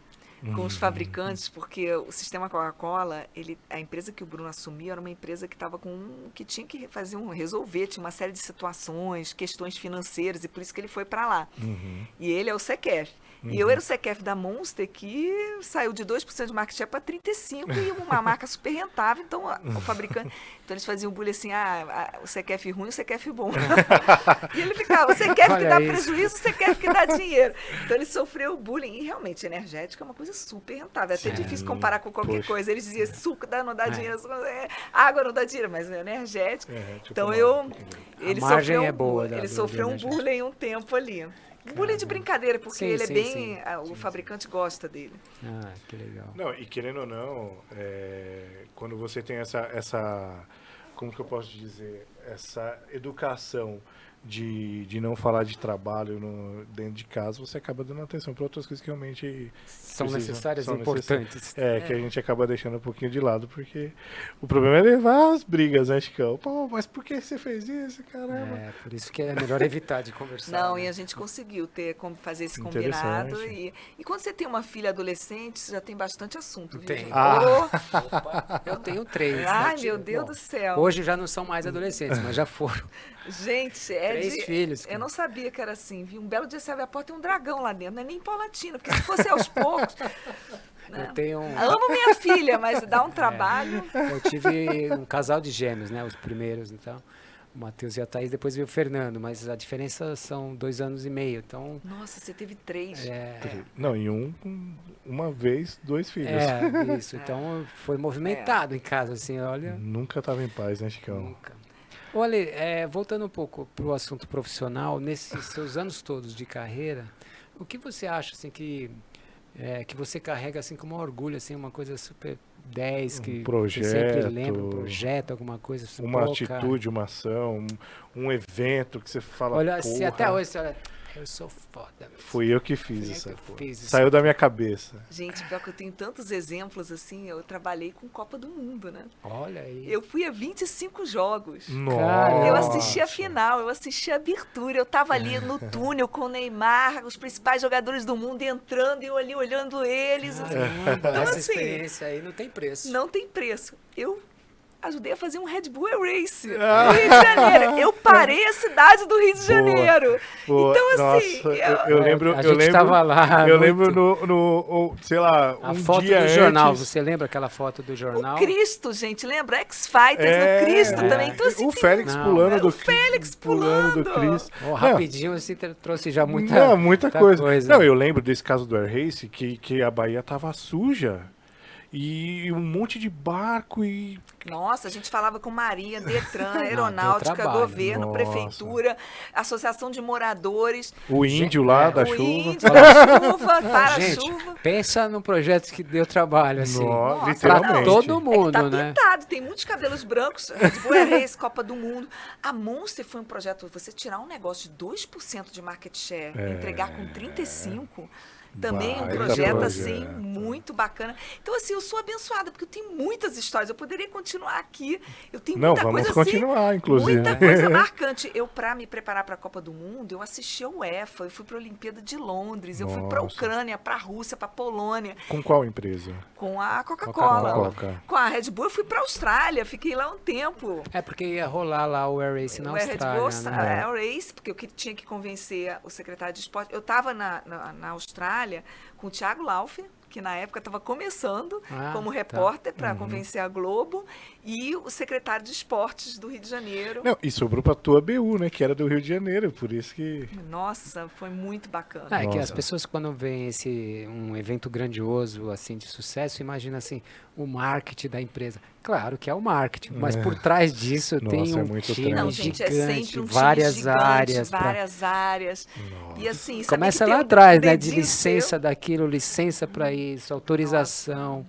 com os fabricantes, porque o sistema Coca-Cola, a empresa que o Bruno assumiu era uma empresa que estava que tinha que resolver, tinha uma série de situações, questões financeiras, e por isso que ele foi para lá. E ele é o CECEF. E eu era o CECEF da Monster, que saiu de 2% de market share para 35% e uma marca super rentável. Então, o fabricante... Então, eles faziam bullying assim, o CECEF ruim e o CECEF bom. E ele ficava, o CECEF que dá prejuízo, o CECEF que dá dinheiro. Então, ele sofreu bullying. E, realmente, energética é uma coisa super rentável. É até difícil comparar com qualquer coisa. Eles diziam, suco não dá dinheiro, água não dá dinheiro, mas é energética. Então, ele sofreu, boa ele sofreu um bullying um tempo ali. Bullying de brincadeira, porque ele é bem... o fabricante gosta dele. Que legal. Não, e querendo ou não, quando você tem essa... Como que eu posso dizer? Essa educação de não falar de trabalho dentro de casa, você acaba dando atenção para outras coisas que realmente são necessárias e importantes. Que a gente acaba deixando um pouquinho de lado, porque o problema é levar as brigas, né, Chicão? Pô, mas por que você fez isso, caramba? Por isso que é melhor evitar de conversar. Não, e a gente conseguiu como fazer esse combinado. E quando você tem uma filha adolescente, você já tem bastante assunto, viu, gente? Opa, eu tenho 3. Ai, meu Deus do céu. Hoje já não são mais adolescentes, mas já foram. Gente, 3 filhos. Eu não sabia que era assim, viu? Um belo dia você abre a porta e tem um dragão lá dentro. Não é nem paulatina, porque se fosse aos poucos... Eu tenho amo minha filha, mas dá um trabalho. Eu tive um casal de gêmeos, né? Os primeiros, então. o Matheus e a Thaís, depois veio o Fernando, mas a diferença são 2 anos e meio, então... Nossa, você teve 3. Não, e uma vez, 2 filhos. Isso, então foi movimentado em casa, assim, olha... Nunca tava em paz, né, Chicão? Nunca. Olha, voltando um pouco para o assunto profissional, nesses seus anos todos de carreira, o que você acha assim que você carrega assim com um orgulho, assim, uma coisa super 10 que você sempre lembra, um projeto, alguma coisa? Você, uma atitude, uma ação, um evento que você fala, olha, porra, se até hoje você olha, eu sou foda. Mesmo. Fui eu que fiz isso. Isso. Saiu da minha cabeça. Gente, pior que eu tenho tantos exemplos, assim, eu trabalhei com Copa do Mundo, né? Olha aí. Eu fui a 25 jogos. Nossa. Eu assisti a final, eu assisti a abertura, eu tava ali no túnel com o Neymar, os principais jogadores do mundo entrando e eu ali olhando eles. Caramba, então, essa assim, experiência aí não tem preço. não tem preço. Eu ajudei a fazer um Red Bull Race no Rio de Janeiro. Eu parei a cidade do Rio de Janeiro. Boa. Então, assim, nossa, eu lembro. A gente tava lá. Eu muito. lembro no sei lá, A um foto dia do jornal, antes. você lembra aquela foto do jornal? o Cristo, gente, lembra? X-Fighters, o Cristo também. Então, assim, o Félix Não, pulando do o Félix pulando do pulando. Cristo. Rapidinho, você trouxe já muita, Não, muita coisa. coisa. Não, eu lembro desse caso do Air Race que a Bahia tava suja. E um monte de barco e... Nossa, a gente falava com Marinha, Detran, Aeronáutica, trabalho. Governo, Nossa. Prefeitura, Associação de Moradores, O índio lá da o chuva. índio da chuva, Gente, para-chuva. pensa num projeto que deu trabalho, assim. Nossa, Nossa, Pra literalmente. todo mundo, Tá né? pintado, tem muitos cabelos brancos, Red Bull Air Race, Copa do Mundo. A Monster foi um projeto, você tirar um negócio de 2% de market share, entregar com 35%, também um Baita projeto, projeto. assim, muito bacana. Então, assim, eu sou abençoada, porque eu tenho muitas histórias, eu poderia continuar aqui, eu tenho Não, muita vamos coisa continuar, assim, inclusive. muita coisa marcante. Eu, para me preparar para a Copa do Mundo, eu assisti a UEFA, eu fui para a Olimpíada de Londres, eu fui para a Nossa. Ucrânia, para a Rússia, para a Polônia, Com qual empresa? com a Coca-Cola. Coca. Com a Red Bull, eu fui para a Austrália, fiquei lá um tempo. É porque ia rolar lá o Air Race na O Red Austrália, Bull né? Race, porque eu tinha que convencer o secretário de esporte. Eu estava na Austrália com o Thiago Lauf, que na época estava começando como repórter para convencer a Globo, e o secretário de esportes do Rio de Janeiro. Não, e sobrou pra tua BU, né? Que era do Rio de Janeiro, por isso que... Nossa, foi muito bacana. É que as Nossa. pessoas quando veem um evento grandioso, assim, de sucesso, imagina assim, o marketing da empresa. Claro que é o marketing, mas por trás disso Nossa, tem é um muito time trem. Não, gente, é gigante, sempre um várias time gigante, áreas. várias áreas. Nossa. E assim, sabia Começa que tem lá um atrás, né? De dedinho licença seu? daquilo, licença para isso, autorização.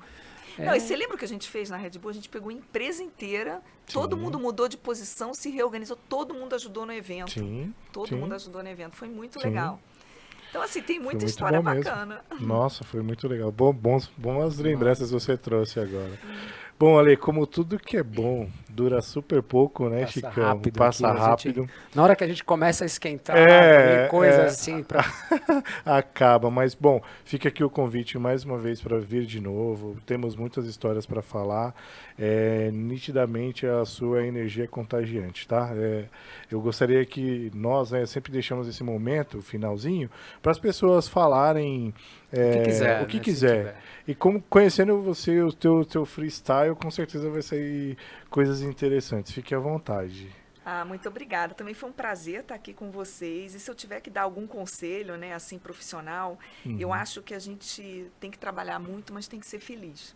Não, e você lembra o que a gente fez na Red Bull? A gente pegou a empresa inteira, todo mundo mudou de posição, se reorganizou, todo mundo ajudou no evento. Sim, Todo sim. mundo ajudou no evento. Foi muito Sim. legal. Então, assim, tem muita muito história bom mesmo. bacana. Nossa, foi muito legal. Boas lembranças você trouxe agora. Bom, Ale, como tudo que é bom dura super pouco, né, Passa Chicão? rápido Passa aqui, a gente- rápido. Na hora que a gente começa a esquentar, É, coisa é. assim, pra... Acaba, mas bom, fica aqui o convite mais uma vez para vir de novo. Temos muitas histórias para falar. Nitidamente a sua energia é contagiante, tá? Eu gostaria que nós, né, sempre deixamos esse momento, finalzinho, para as pessoas falarem o que né, se quiser. tiver. E como conhecendo você, o teu freestyle, com certeza vai sair coisas interessantes. Fique à vontade. Ah, muito obrigada. Também foi um prazer estar aqui com vocês. E se eu tiver que dar algum conselho, né, assim, profissional, eu acho que a gente tem que trabalhar muito, mas tem que ser feliz.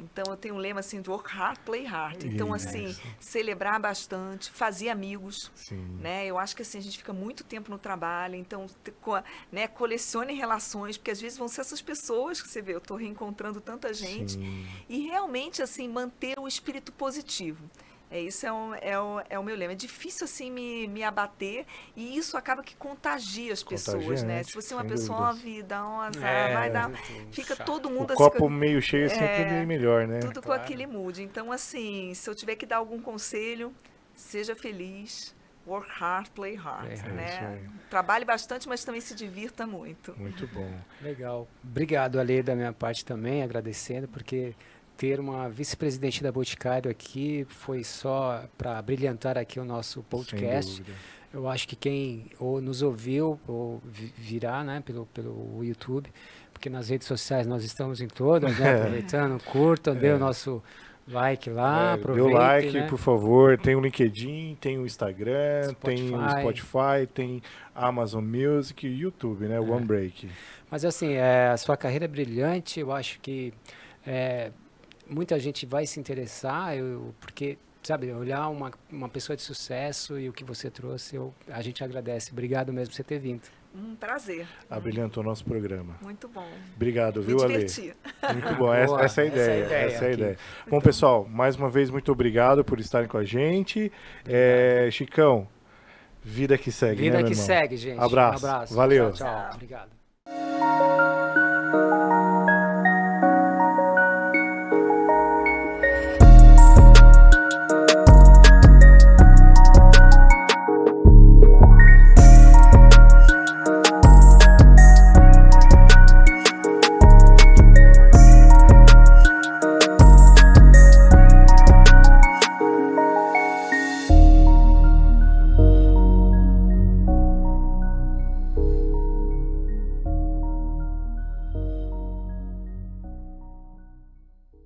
Então, eu tenho um lema assim, de work hard, play hard. Então, assim, Isso. celebrar bastante, fazer amigos, Sim. né? Eu acho que assim, a gente fica muito tempo no trabalho, então, né, colecione relações, porque às vezes vão ser essas pessoas que você vê, eu estou reencontrando tanta gente. Sim. E realmente, assim, manter o espírito positivo. Isso é o meu lema. É difícil, assim, me abater e isso acaba que contagia as pessoas, né? Se você é uma sem pessoa, uma dúvidas. vida, um azar, vai dar... Fica chato. todo O mundo... copo assim, meio cheio é sempre bem melhor, né? tudo com aquele mood. Então, assim, se eu tiver que dar algum conselho, seja feliz, work hard, play hard, Play hard. É isso né? aí. Trabalhe bastante, mas também se divirta muito. Muito bom. Legal. Obrigado, Ale, da minha parte também, agradecendo, porque ter uma vice-presidente da Boticário aqui foi só para brilhantar aqui o nosso podcast. Sem dúvida. Eu acho que quem ou nos ouviu ou virá, né, pelo YouTube, porque nas redes sociais nós estamos em todas, né, aproveitando, curtam, dê o Like lá, Dê aproveite, o like, né? por favor. Tem o LinkedIn, tem o Instagram, tem o Spotify. Spotify, tem Amazon Music e YouTube, né? One Break. Mas assim, a sua carreira é brilhante, eu acho que muita gente vai se interessar, porque, sabe, olhar uma pessoa de sucesso e o que você trouxe, a gente agradece. Obrigado mesmo por você ter vindo. Um prazer. Abrilhantou o nosso programa. Muito bom. Obrigado, Me viu, Ale? diverti. Muito bom, Boa, essa é a ideia. Essa é a aqui. ideia. Bom, pessoal, mais uma vez, muito obrigado por estarem com a gente. Chicão, vida que segue, Vida né, meu que irmão? segue, gente. Abraço. Um abraço. Valeu. Tchau, tchau. Obrigado.